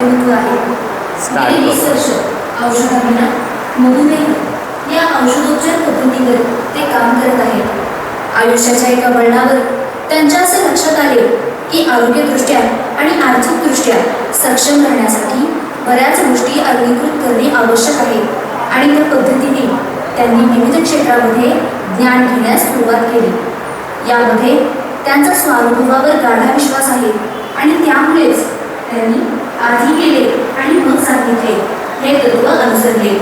व्यक्तिमत्व आहे. गेली 20 वर्ष औषधाविना मधुमेह या औषधोपचार पद्धतीवर ते काम करत आहेत. आयुष्याच्या एका वळणावर त्यांच्या असे लक्षात आले की आरोग्यदृष्ट्या आणि आर्थिकदृष्ट्या सक्षम राहण्यासाठी बऱ्याच गोष्टी अंगीकृत करणे आवश्यक आहे आणि त्या पद्धतीने त्यांनी विविध क्षेत्रामध्ये ज्ञान घेण्यास सुरुवात केली. यामध्ये त्यांचा स्वानुभवावर गाढा विश्वास आहे आणि त्यामुळेच त्यांनी आधी केले आणि मग सांगितले हे तत्त्व अनुसरले.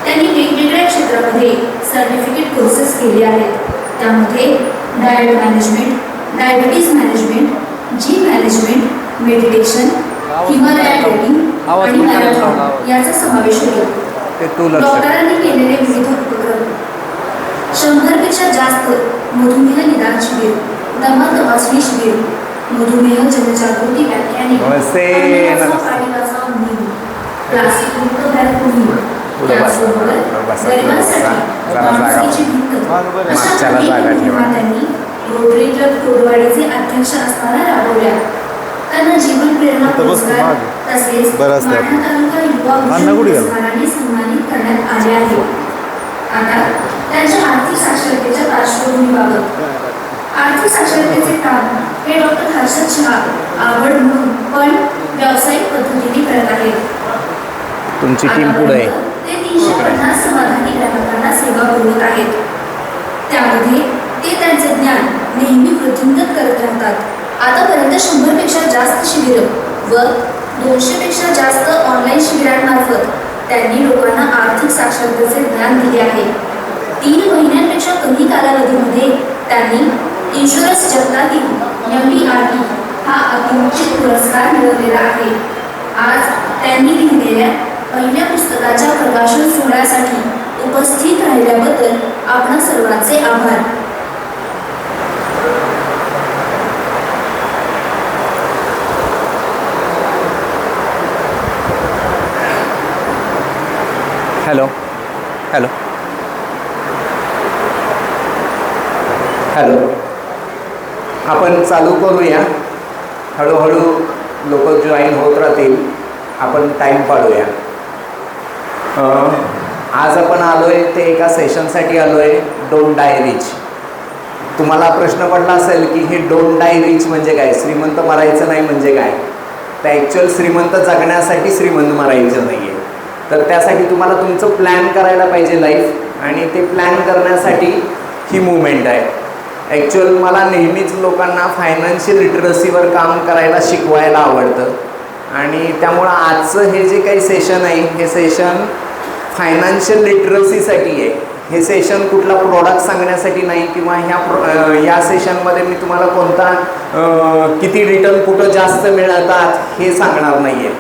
त्यांनी वेगवेगळ्या क्षेत्रामध्ये सर्टिफिकेट कोर्सेस केले आहेत. त्यामध्ये diet management, diabetes management, gym management, meditation, Himalaya trekking आणि मॅरेथॉन याचा समावेश होतो. डॉक्टरांनी केलेले विविध उपक्रम, 100पेक्षा जास्त मधुमेह निदान शिबिर, दमा तपासणी शिबिर, मधुमेह जनजागृती व्याख्याने, प्लास्टिक मुक्त भारत मोहीम, त्याचबरोबर गरिबांसाठी माणुसकीची भिंत अशा अनेक मोहिमा त्यांनी रोटरी क्लब कोरवाडीचे अध्यक्ष असताना राबवल्या. त्यांना जीवन प्रेरणा पुरस्कार तसेच माढा तालुका युवा पुरस्काराने सन्मानित करण्यात आले आहे. आता त्यांच्या आर्थिक साक्षरतेच्या पार्श्वभूमीबाबत. आर्थिक साक्षरतेचे काम हे डॉक्टर हर्षद शहा आवड म्हणून पण व्यावसायिक पद्धतीने करत आहेत. तुमची टीम पुढे आहे. ते 350 समाधानी ग्राहकांना सेवा पुरवत आहेत. त्यामध्ये ते त्यांचे ज्ञान नेहमी वृद्धिंगत करत राहतात. आतापर्यंत 100पेक्षा जास्त शिबिरं व 200पेक्षा जास्त ऑनलाईन शिबिरांमार्फत त्यांनी लोकांना आर्थिक साक्षरतेचे ज्ञान दिले आहे. 3 महिन्यांपेक्षा कमी कालावधीमध्ये त्यांनी इन्शुरन्स जगतातील MBRT हा अत्युच्च पुरस्कार मिळवलेला आहे. आज त्यांनी लिहिलेल्या पहिल्या पुस्तकाच्या प्रकाशन सोहळ्यासाठी उपस्थित राहिल्याबद्दल आपणा सर्वांचे आभार. हॅलो हॅलो हॅलो आपण चालू करूया. हळूहळू लोक जॉईन होत राहतील. आपण टाईम पाडूया. आज आपण आलो आहे ते एका सेशनसाठी आलो आहे, डोंट डाय रिच. तुम्हाला प्रश्न पडला असेल की हे डोंट डाय रिच म्हणजे काय, श्रीमंत मरायचं नाही म्हणजे काय. तर ॲक्च्युअल श्रीमंत जगण्यासाठी श्रीमंत मरायचं नाही आहे. तर त्यासाठी तुम्हाला तुमचं प्लॅन करायला पाहिजे लाईफ, आणि ते प्लॅन करण्यासाठी ही मूवमेंट आहे. ॲक्च्युअल मला नेहमीच लोकांना फायनान्शियल लिटरसीवर काम करायला शिकवायला आवडतं, आणि त्यामुळं आजचं हे जे काही सेशन आहे हे सेशन फायनान्शियल लिटरसीसाठी आहे. हे सेशन कुठला प्रोडक्ट सांगण्यासाठी नाही, किंवा या सेशनमध्ये मी तुम्हाला कोणता किती रिटर्न कुठं जास्त मिळतात हे सांगणार नाही आहे.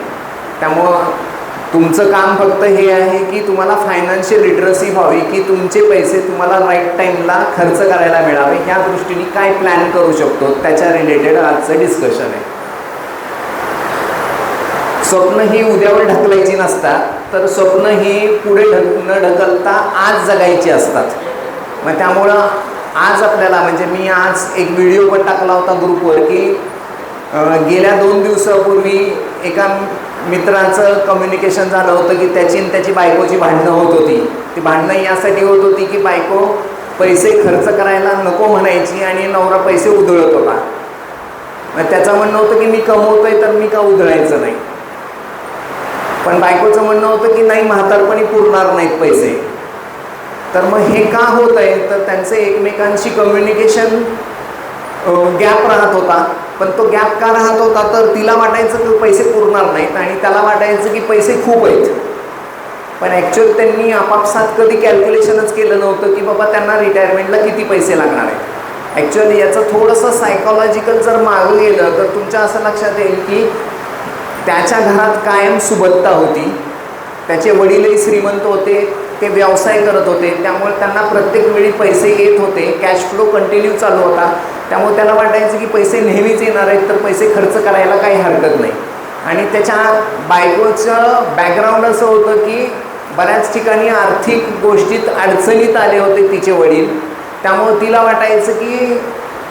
त्यामुळं तुमचं काम फक्त हे आहे की तुम्हाला फायनान्शियल लिटरसी व्हावी, की तुमचे पैसे तुम्हाला राईट टाईमला खर्च करायला मिळावे. ह्या दृष्टीने काय प्लॅन करू शकतो त्याच्या रिलेटेड आजचं डिस्कशन आहे. स्वप्न ही उद्यावर ढकलायची नसतात, तर स्वप्न ही पुढे न ढकलता आज जगायची असतात. मग त्यामुळं आज आपल्याला, म्हणजे मी आज एक व्हिडिओ पण टाकला होता ग्रुपवर की गेल्या 2 दिवसापूर्वी एका मित्राचं कम्युनिकेशन झालं होतं की त्याची आणि त्याची बायकोची भांडणं होत होती. ती भांडणं यासाठी होत होती की बायको पैसे खर्च करायला नको म्हणायची आणि नवरा पैसे उधळत होता. मग त्याचं म्हणणं होतं की मी कमवतोय तर मी का उधळायचं नाही. पण बायकोचं म्हणणं होतं की नाही, म्हातारपणी पुरणार नाहीत पैसे. तर मग हे का होत आहे, तर त्यांचं एकमेकांशी कम्युनिकेशन गॅप राहत होता. पण तो गॅप का राहत होता, तर तिला वाटायचं की पैसे पुरणार नाहीत आणि त्याला वाटायचं की पैसे खूप आहेत. पण ॲक्च्युअल त्यांनी आपापसात कधी कॅल्क्युलेशनच केलं नव्हतं की बाबा त्यांना रिटायरमेंटला किती पैसे लागणार आहेत. ॲक्च्युअली याचं थोडंसं सायकॉलॉजिकल जर मागं गेलं तर तुमच्या असं लक्षात येईल की त्याच्या घरात कायम सुबत्ता होती. त्याचे वडीलही श्रीमंत होते, ते व्यवसाय करत होते, त्यामुळे त्यांना प्रत्येक वेळी पैसे येत होते. कॅश फ्लो कंटिन्यू चालू होता. त्यामुळे त्याला वाटायचं की पैसे नेहमीच येणार आहेत, तर पैसे खर्च करायला काही हरकत नाही. आणि त्याच्या बायकोचं बॅकग्राऊंड असं होतं की बऱ्याच ठिकाणी आर्थिक गोष्टीत अडचणीत आले होते तिचे वडील. त्यामुळे तिला वाटायचं की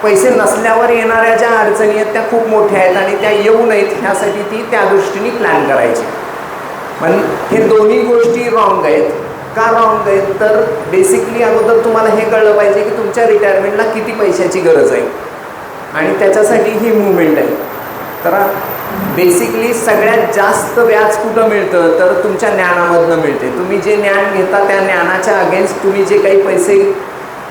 पैसे नसल्यावर येणाऱ्या ज्या अडचणी आहेत त्या खूप मोठ्या आहेत आणि त्या येऊ नयेत ह्यासाठी ती त्या दृष्टीने प्लॅन करायची. पण हे दोन्ही गोष्टी रॉंग आहेत. का रॉंग आहेत तर बेसिकली अगोदर तुम्हाला हे कळलं पाहिजे की तुमच्या रिटायरमेंटला किती पैशाची गरज आहे आणि त्याच्यासाठी ही मूवमेंट आहे. तर बेसिकली सगळ्यात जास्त व्याज कुठं मिळतं तर तुमच्या ज्ञानामधनं मिळते. तुम्ही जे ज्ञान घेता त्या ज्ञानाच्या अगेन्स्ट तुम्ही जे काही पैसे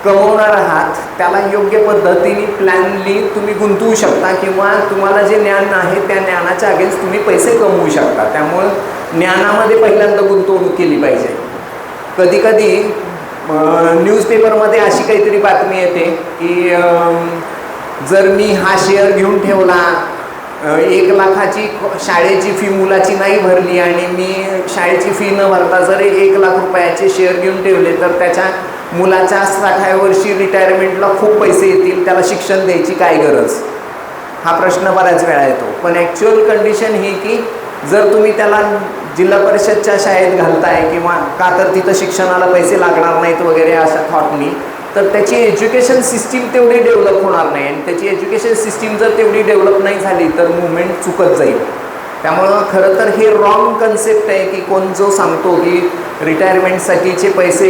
कमवणार आहात त्याला योग्य पद्धतीने प्लॅनली तुम्ही गुंतवू शकता किंवा तुम्हाला जे ज्ञान आहे त्या ज्ञानाच्या अगेन्स्ट तुम्ही पैसे कमवू शकता. त्यामुळं ज्ञानामध्ये पहिल्यांदा गुंतवणूक केली पाहिजे. कधी कधी न्यूजपेपरमध्ये अशी काहीतरी बातमी येते की जर मी हा शेअर घेऊन ठेवला 1 लाखाची शाळेची फी मुलाची नाही भरली आणि मी शाळेची फी न भरता जर 1 लाख रुपयाचे शेअर घेऊन ठेवले तर त्याच्या मुलाच्या 60व्या वर्षी रिटायरमेंटला खूप पैसे येतील, त्याला शिक्षण द्यायची काय गरज, हा प्रश्न बऱ्याच वेळा येतो. पण ॲक्च्युअल कंडिशन ही की जर तुम्ही त्याला जिल्हा परिषदच्या शाळेत घालताय किंवा का तर तिथं शिक्षणाला पैसे लागणार नाहीत वगैरे अशा थॉटनी, तर त्याची एज्युकेशन सिस्टीम तेवढी डेव्हलप होणार नाही आणि त्याची एज्युकेशन सिस्टीम जर तेवढी डेव्हलप नाही झाली तर मुवमेंट चुकत जाईल. त्यामुळं खरं तर हे रॉंग कन्सेप्ट आहे की कोण जो सांगतो की रिटायरमेंटसाठीचे पैसे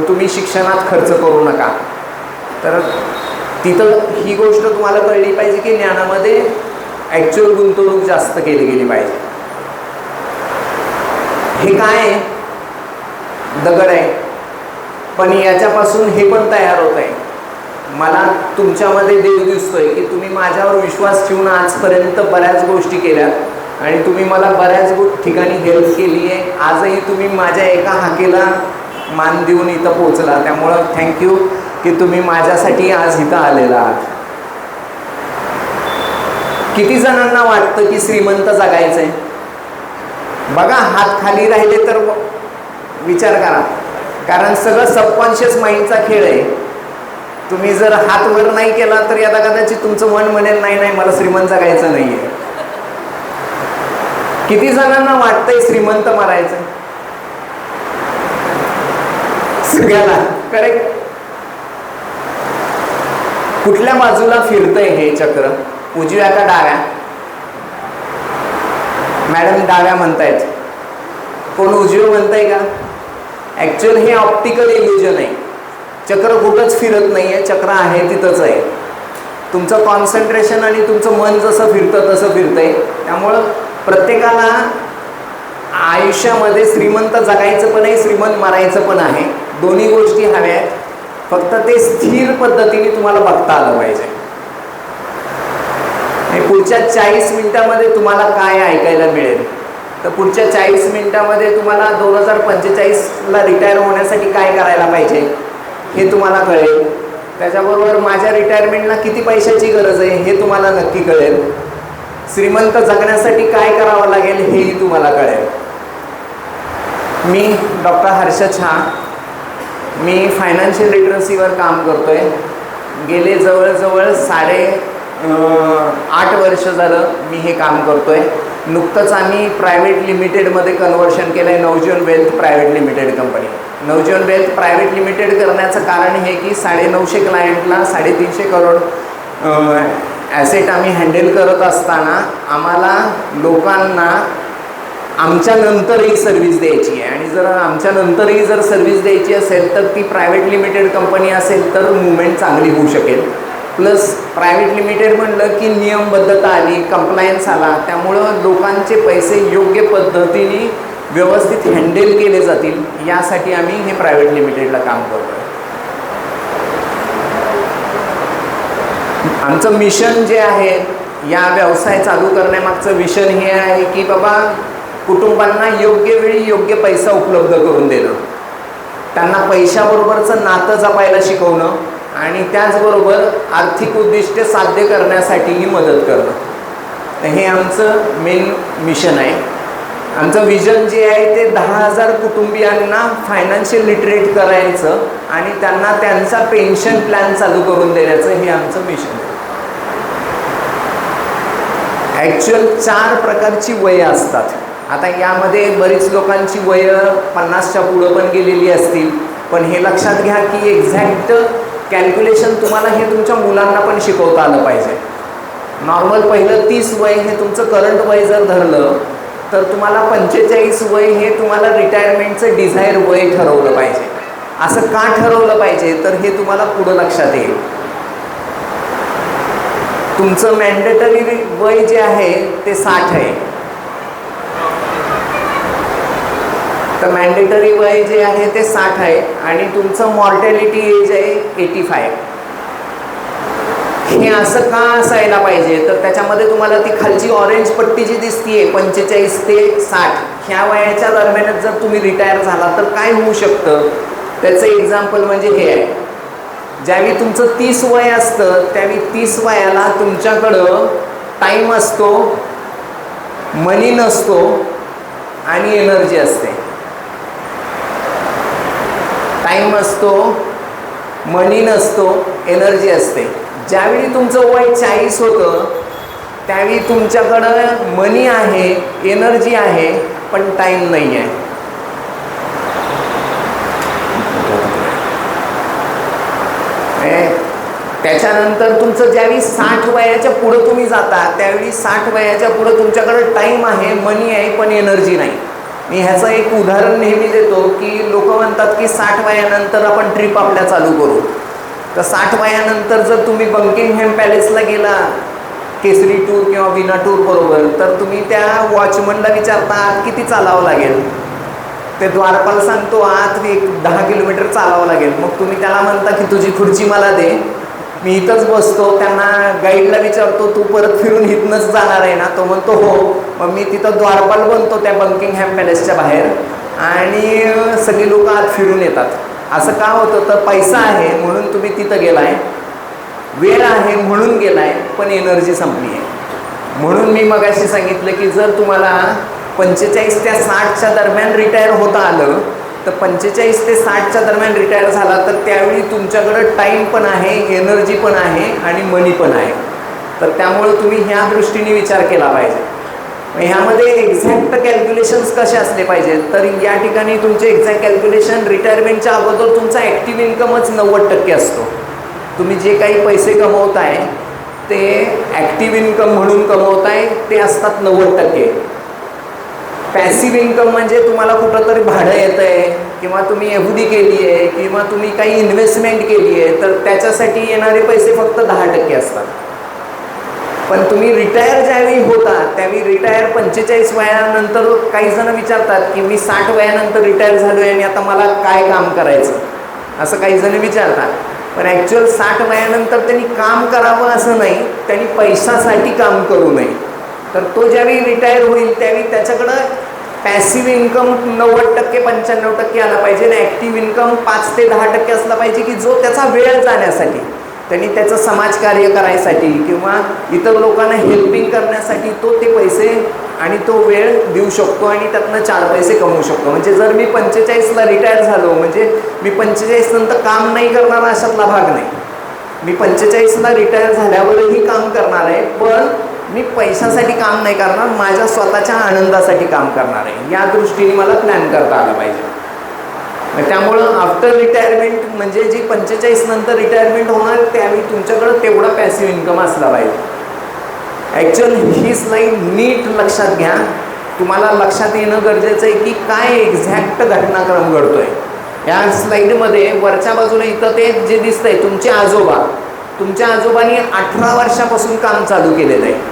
तुम्ही शिक्षणात खर्च करू नका, तर तिथं ही गोष्ट तुम्हाला कळली पाहिजे की ज्ञानामध्ये ॲक्च्युअल गुंतवणूक जास्त केली गेली पाहिजे. हे काय आहे? दगड आहे, पण याच्यापासून हे पण तयार होत आहे. मला तुमच्यामध्ये देव दिसतोय की तुम्ही माझ्यावर विश्वास ठेवून आजपर्यंत बऱ्याच गोष्टी केल्यात आणि तुम्ही मला बऱ्याच ठिकाणी हेल्प केली आहे. आजही तुम्ही माझ्या एका हाकेला मान देऊन इथं पोचला, त्यामुळं थँक्यू की तुम्ही माझ्यासाठी आज इथं आलेला आहात. किती जणांना वाटतं की श्रीमंत जगायचं आहे? बघा, हात खाली राहिले तर विचार करा, कारण सगळं सबकॉन्शियस माइंडचा खेळ आहे. तुम्ही जर हात वर नाही केला तर याला कदाचित तुमचं मन म्हणेल नाही नाही मला श्रीमंत जगायचं नाही आहे. किती जणांना वाटतंय श्रीमंत मारायचं? सगळ्याला करेक्ट. कुठल्या बाजूला फिरतंय हे चक्र, उजव्या का डाव्या? मॅडम डाव्या म्हणतायत, कोण उजवे म्हणताय का? ॲक्च्युअल हे ऑप्टिकल इल्युजन आहे. चक्र कुठंच फिरत नाही आहे, चक्र आहे तिथंच आहे. तुमचं कॉन्सन्ट्रेशन आणि तुमचं मन जसं फिरतं तसं फिरतंय. त्यामुळं प्रत्येकाला आयुष्यामध्ये श्रीमंत जगायचं पण आहे, श्रीमंत मारायचं पण आहे. दोन्ही गोष्टी हव्या आहेत, फक्त ते स्थिर पद्धतीने तुम्हाला बघता आलं पाहिजे. पुढच्या 40 मिनिटामध्ये तुम्हाला काय ऐकायला मिळेल तर पुढच्या 40 मिनिटामध्ये तुम्हाला 2045ला रिटायर होण्यासाठी काय करायला पाहिजे हे तुम्हाला कळेल. त्याच्याबरोबर माझ्या रिटायरमेंटला किती पैशाची गरज आहे हे तुम्हाला नक्की कळेल. श्रीमंत जगण्यासाठी काय करावं लागेल हेही तुम्हाला कळेल. मी डॉक्टर हर्षद झा, मी फायनान्शियल लिटरसीवर काम करतोय. गेले जवळजवळ 8.5 वर्ष झालं मी हे काम करतोय. नुकतंच आम्ही प्रायव्हेट लिमिटेडमध्ये कन्व्हर्शन केलं आहे, नवजीवन वेल्थ प्रायव्हेट लिमिटेड कंपनी. नवजीवन वेल्थ प्रायव्हेट लिमिटेड करण्याचं कारण हे की 950 क्लायंटला 350 करोड ॲसेट आम्ही हँडल करत असताना आम्हाला लोकांना आमच्या नंतरही सर्व्हिस द्यायची आहे आणि जर आमच्या नंतरही जर सर्व्हिस द्यायची असेल तर ती प्रायव्हेट लिमिटेड कंपनी असेल तर मुवमेंट चांगली होऊ शकेल. प्लस प्रायव्हेट लिमिटेड म्हणलं की नियमबद्धता आली, कंप्लायन्स आला, त्यामुळं लोकांचे पैसे योग्य पद्धतीने व्यवस्थित हँडल केले जातील यासाठी आम्ही हे प्रायव्हेट लिमिटेडला काम करतो. आमचं मिशन जे आहे या व्यवसाय चालू करण्यामागचं विषन हे आहे की बाबा कुटुंबांना योग्य वेळी योग्य पैसा उपलब्ध करून देणं, त्यांना पैशाबरोबरचं नातं जपायला शिकवणं आणि त्याचबरोबर आर्थिक उद्दिष्टे साध्य करण्यासाठीही मदत करणं. तर हे आमचं मेन मिशन आहे. आमचं विजन जे आहे ते 10,000 कुटुंबियांना फायनान्शियल लिटरेट करायचं आणि त्यांना त्यांचा पेन्शन प्लॅन चालू करून देण्याचं हे आमचं मिशन आहे. ॲक्च्युअल 4 प्रकारची वयं असतात. आता यामध्ये बरीच लोकांची वयं 50च्या पुढं पण गेलेली असतील, पण हे लक्षात घ्या की एक्झॅक्ट कॅल्क्युलेशन तुम्हाला हे तुमच्या मुलांना पण शिकवता आलं पाहिजे. नॉर्मल पहिलं 30 वय हे तुमचं करंट वय जर धरलं तर तुम्हाला 45 वय हे तुम्हाला रिटायरमेंटचं डिझायर वय ठरवलं पाहिजे. असं का ठरवलं पाहिजे तर हे तुम्हाला पुढं लक्षात येईल. तुमचं मॅन्डेटरी वय जे आहे ते 60 आहे. तर मॅन्डेटरी वय जे आहे ते 60 आहे आणि तुमचं मॉर्टॅलिटी एज आहे 85. हे असं का असायला पाहिजे तर त्याच्यामध्ये तुम्हाला ती खालची ऑरेंज पट्टी जी दिसतीये 45 ते 60 ह्या वयाच्या दरम्यानच जर तुम्ही रिटायर झाला तर काय होऊ शकतं त्याचं एक्झाम्पल म्हणजे हे आहे. ज्यावेळी तुमचं 30 वय असतं त्यावेळी 30 वयाला तुमच्याकडं टाईम असतो, मनी नसतो आणि एनर्जी असते. टाईम असतो, मनी नसतो, एनर्जी असते. ज्यावेळी तुमचं वय 40 होतं त्यावेळी तुमच्याकडं मनी आहे, एनर्जी आहे, पण टाईम नाही आहे. त्याच्यानंतर तुमचं ज्यावेळी 60 वयाच्या पुढं तुम्ही जाता त्यावेळी 60 वयाच्या पुढं तुमच्याकडं टाईम आहे, मनी आहे, पण एनर्जी नाही. मी ह्याचं एक उदाहरण नेहमी देतो की लोक म्हणतात की 60 वयानंतर आपण ट्रिप आपल्या चालू करू. तर 60 वयानंतर जर तुम्ही बकिंगहॅम पॅलेसला गेला केसरी टूर किंवा विना टूर बरोबर तर तुम्ही त्या वॉचमनला विचारता आत किती चालावं लागेल. ते द्वारपाल सांगतो आत 10 किलोमीटर चालावं लागेल. मग तुम्ही त्याला म्हणता की तुझी खुर्ची मला दे, मी इथंच बसतो. त्यांना गाईडला विचारतो तू परत फिरून इथनंच जाणार आहे ना. तो म्हणतो हो. मग मी तिथं द्वारपाल बनतो त्या बकिंगहॅम पॅलेसच्या बाहेर आणि सगळी लोक आत फिरून येतात. असं का होतं तर पैसा आहे म्हणून तुम्ही तिथं गेलाय, वेळ आहे म्हणून गेलाय, पण एनर्जी संपली आहे. म्हणून मी मगाशी सांगितलं की जर तुम्हाला 45 ते 60च्या दरम्यान रिटायर होता आलं तर 45 ते 60च्या दरम्यान रिटायर झाला तर त्यावेळी तुमच्याकडं टाईम पण आहे, एनर्जी पण आहे आणि मनी पण आहे. तर त्यामुळं तुम्ही ह्या दृष्टीने विचार केला पाहिजे. ह्यामध्ये एक्झॅक्ट कॅल्क्युलेशन्स कसे असले पाहिजेत तर या ठिकाणी तुमचे एक्झॅक्ट कॅल्क्युलेशन रिटायरमेंटच्या अगोदर तुमचा ॲक्टिव्ह इन्कमच 90% असतो. तुम्ही जे काही पैसे कमवताय ते ॲक्टिव्ह इन्कम म्हणून कमवताय ते असतात 90%. पॅसिव्ह इन्कम म्हणजे तुम्हाला कुठं तरी भाडं येतं आहे किंवा तुम्ही एफडी केली आहे किंवा तुम्ही काही इन्व्हेस्टमेंट केली आहे तर त्याच्यासाठी येणारे पैसे फक्त 10% असतात. पण तुम्ही रिटायर ज्यावेळी होता त्यावेळी रिटायर 45 वयानंतर काही जण विचारतात की मी 60 वयानंतर रिटायर झालो आहे आणि आता मला काय काम करायचं असं काही जण विचारतात. पण ॲक्च्युअल 60 वयानंतर त्यांनी काम करावं असं नाही, त्यांनी पैशासाठी काम करू नये. तर तो ज्यावेळी रिटायर होईल त्यावेळी त्याच्याकडं पॅसिव्ह इन्कम 90% 95% आला पाहिजे आणि ॲक्टिव्ह इन्कम 5 ते 10% असला पाहिजे की जो त्याचा वेळ जाण्यासाठी त्यांनी त्याचं समाजकार्य करायसाठी किंवा इतर लोकांना हेल्पिंग करण्यासाठी तो ते पैसे आणि तो वेळ देऊ शकतो आणि त्यातनं 4 पैसे कमवू शकतो. म्हणजे जर मी 45ला रिटायर झालो म्हणजे मी 45 नंतर काम नाही करणार अशातला भाग नाही. मी 45ला रिटायर झाल्यावरही काम करणार आहे पण मी पैशासाठी काम नाही करणार, माझ्या स्वतःच्या आनंदासाठी काम करणार आहे. या दृष्टीने मला प्लॅन करता आलं पाहिजे. त्यामुळं आफ्टर रिटायरमेंट म्हणजे जी 45 नंतर रिटायरमेंट होणार त्यावेळी तुमच्याकडं तेवढा पॅसिव्ह इन्कम असला पाहिजे. ॲक्च्युअल ही स्लाईड नीट लक्षात घ्या. तुम्हाला लक्षात येणं गरजेचं आहे की काय एक्झॅक्ट घटनाक्रम घडतोय. या स्लाईडमध्ये वरच्या बाजूला इथं ते जे दिसतंय तुमचे आजोबा, तुमच्या आजोबांनी 18 वर्षापासून काम चालू केलेलं आहे.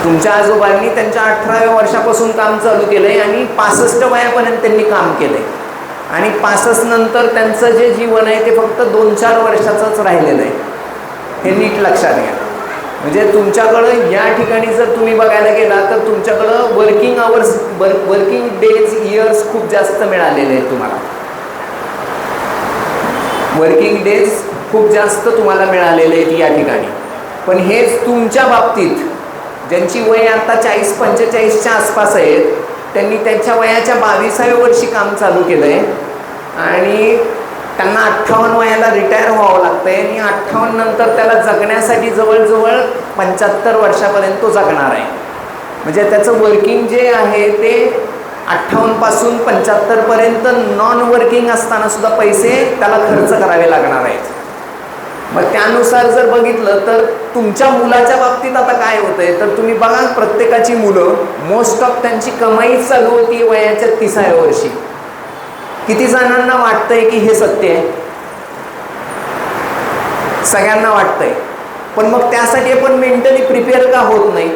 तुमच्या आजोबांनी त्यांच्या 18व्या वर्षापासून काम चालू केलं आहे आणि 65 वयापर्यंत त्यांनी काम केलं आहे आणि 65 नंतर त्यांचं जे जीवन आहे ते फक्त 2-4 वर्षाचंच राहिलेलं आहे. हे नीट लक्षात घ्या. म्हणजे तुमच्याकडं या ठिकाणी जर तुम्ही बघायला गेला तर तुमच्याकडं वर्किंग डेज इयर्स खूप जास्त मिळालेले आहेत. तुम्हाला वर्किंग डेज खूप जास्त तुम्हाला मिळालेले आहेत या ठिकाणी. पण हेच तुमच्या बाबतीत ज्यांची वय आता 40-45च्या आसपास आहेत त्यांनी त्यांच्या वयाच्या 22व्या वर्षी काम चालू केलं आहे आणि त्यांना 58 वयाला रिटायर व्हावं लागतं आहे आणि 58 नंतर त्याला जगण्यासाठी जवळजवळ 75 वर्षापर्यंत तो जगणार आहे. म्हणजे त्याचं वर्किंग जे आहे ते 58 पासून 75 पर्यंत नॉन वर्किंग असताना सुद्धा पैसे त्याला खर्च करावे लागणार आहेत. मग त्यानुसार जर बघितलं तर तुमच्या मुलाच्या बाबतीत आता काय होतंय तर तुम्ही बघा, प्रत्येकाची मुलं मोस्ट ऑफ त्यांची कमाई चालू होती वयाच्या 30व्या वर्षी. किती जणांना वाटतंय की हे सत्य आहे? सगळ्यांना वाटतंय. पण मग त्यासाठी आपण मेंटली प्रिपेअर का होत नाही?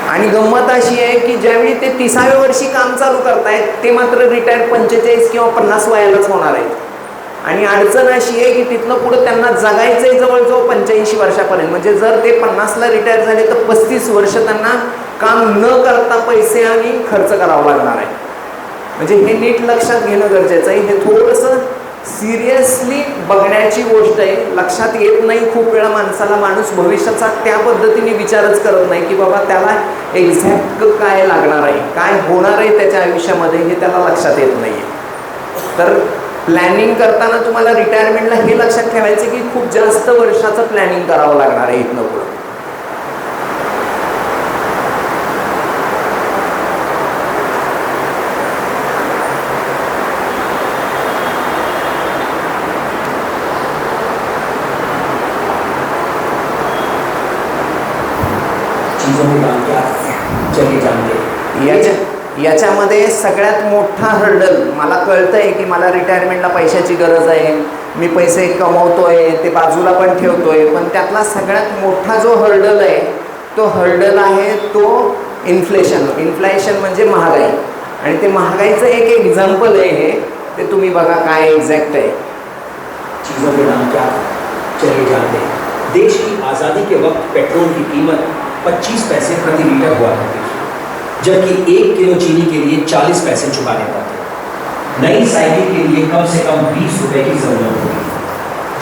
आणि गंमत अशी आहे की ज्यावेळी ते 30व्या वर्षी काम चालू करतायत ते मात्र रिटायर 45 किंवा 50 वयालाच होणार आहेत. आणि अडचण अशी आहे की तिथनं पुढं त्यांना जगायचंय जवळजवळ 85 वर्षापर्यंत. म्हणजे जर ते 50ला रिटायर झाले तर 35 वर्ष त्यांना काम न करता पैसे आणि खर्च करावा लागणार आहे. म्हणजे हे नीट लक्षात घेणं गरजेचं आहे. हे थोडंसं सिरियसली बघण्याची गोष्ट आहे. लक्षात येत नाही खूप वेळा माणसाला, माणूस भविष्याचा त्या पद्धतीने विचारच करत नाही की बाबा त्याला एक्झॅक्ट काय लागणार आहे, काय होणार आहे त्याच्या आयुष्यामध्ये, हे त्याला लक्षात येत नाही आहे. तर प्लॅनिंग करताना तुम्हाला रिटायरमेंटला हे लक्षात ठेवायचं की खूप जास्त वर्षाचं प्लॅनिंग करावं लागणार आहे इथनं पुढं. याच्यामध्ये सगळ्यात मोठा हर्डल मला कळतंय की मला रिटायरमेंटला पैशाची गरज आहे, मी पैसे कमवतोय, ते बाजूला पण ठेवतोय, पण त्यातला सगळ्यात मोठा जो हर्डल आहे तो हर्डल आहे तो इन्फ्लेशन म्हणजे महागाई. आणि ते महागाईचं एक एक्झाम्पल आहे हे, ते तुम्ही बघा काय एक्झॅक्ट आहे. चीज़ों के नाम क्या चलिए जानते हैं. देश की आज़ादी के वक्त पेट्रोल की कीमत 25 पैसे प्रति लीटर हुआ करती थी, जबकि 1 किलो चीनी के लिए 40 पैसे चुकाने पड़ते. नई साइकिल के लिए कम से कम 20 रुपए की जरूरत होती,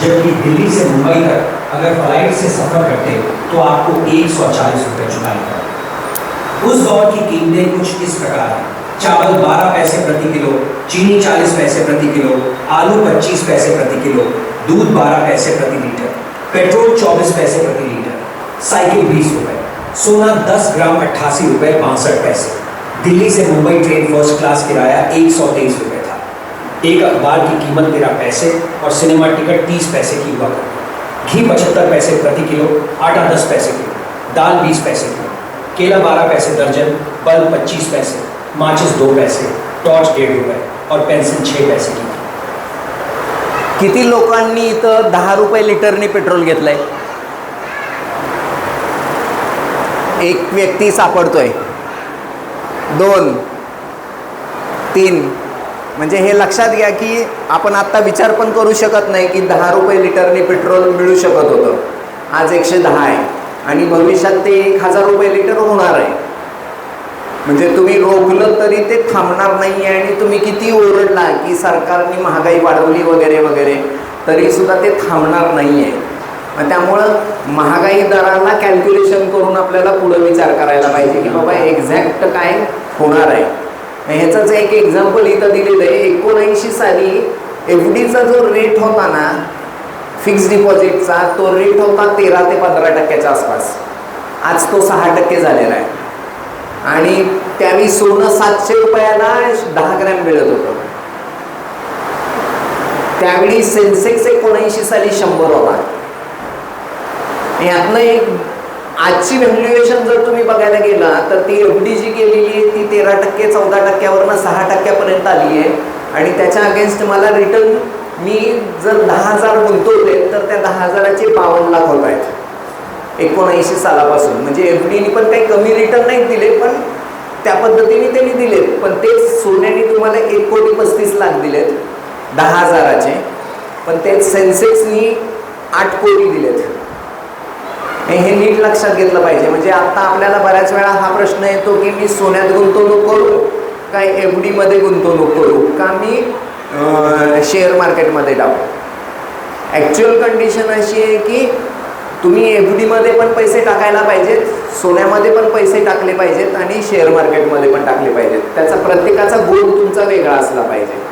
जबकि दिल्ली से मुंबई तक अगर फ्लाइट से सफर करते तो आपको 140 रुपए चुकाने पड़ते. उस दौर की कीमतें कुछ इस प्रकार हैं. चावल 12 पैसे प्रति किलो, चीनी 40 पैसे प्रति किलो, आलू 25 पैसे प्रति किलो, दूध 12 पैसे प्रति लीटर, पेट्रोल 24 पैसे प्रति लीटर, साइकिल 20 रुपए, सोना 10 ग्राम 88 रुपए 62 पैसे. दिल्ली से मुंबई ट्रेन फर्स्ट क्लास किराया 123 रुपए था. एक अखबार की कीमत 13 पैसे और सिनेमा टिकट 30 पैसे की हुआ करती. घी 75 पैसे प्रति किलो, आटा 10 पैसे किलो, दाल 20 पैसे किलो, केला 12 पैसे दर्जन, बल्ब 25 पैसे, माचिस 2 पैसे, टॉर्च 1.5 रुपए और पेंसिल 6 पैसे की. किती लोकांनी इथं 10 रुपये लिटरनी पेट्रोल घेतलंय? एक व्यक्ती सापडतोय, 2, 3. म्हणजे हे लक्षात घ्या की आपण आत्ता विचार पण करू शकत नाही की 10 रुपये लिटरने पेट्रोल मिळू शकत होतं. आज 110 आहे आणि भविष्यात ते 1000 रुपये लिटर होणार आहे. म्हणजे तुम्ही रोखलं तरी ते थांबणार नाही आहे. आणि तुम्ही किती ओरडला की सरकारने महागाई वाढवली वगैरे वगैरे तरीसुद्धा ते थांबणार नाही आहे. मग त्यामुळं महागाई दराला कॅल्क्युलेशन करून आपल्याला पुढं विचार करायला पाहिजे की बाबा एक्झॅक्ट काय होणार आहे. ह्याचंच एक एक्झाम्पल इथं दिलेलं आहे. 1979 साली FDचा जो रेट होता ना, फिक्स डिपॉझिटचा, तो रेट होता 13 ते 15% आसपास. आज तो 6% झालेला आहे. आणि त्यावेळी सोनं 700 रुपयाला 10 ग्रॅम मिळत होतं. त्यावेळी सेन्सेक्स 19 साली 100 होता. यातनं एक आजची व्हॅल्युएशन जर तुम्ही बघायला गेला तर ती FD जी केलेली आहे ती 13% 14%वरनं 6%पर्यंत आली आहे. आणि त्याच्या अगेन्स्ट मला रिटर्न मी जर 10,000 गुंतवले तर त्या 10,000चे 52 लाख होत आहेत 19 सालापासून. म्हणजे FDनी पण काही कमी रिटर्न नाही दिले, पण त्या पद्धतीने त्यांनी दिलेत. पण तेच सोन्याने तुम्हाला 1,35,00,000 दिलेत 10,000चे, पण तेच सेन्सेक्सनी 8 कोटी दिलेत. हे नीट लक्षात घेतलं पाहिजे. म्हणजे आता आपल्याला बऱ्याच वेळा हा प्रश्न येतो की मी सोन्यात गुंतवणूक करू काय FDमध्ये गुंतवणूक करू का मी शेअर मार्केटमध्ये टाकू. ॲक्च्युअल कंडिशन अशी आहे की तुम्ही FDमध्ये पण पैसे टाकायला पाहिजेत, सोन्यामध्ये पण पैसे टाकले पाहिजेत आणि शेअर मार्केटमध्ये पण टाकले पाहिजेत. त्याचा प्रत्येकाचा गोल तुमचा वेगळा असला पाहिजे.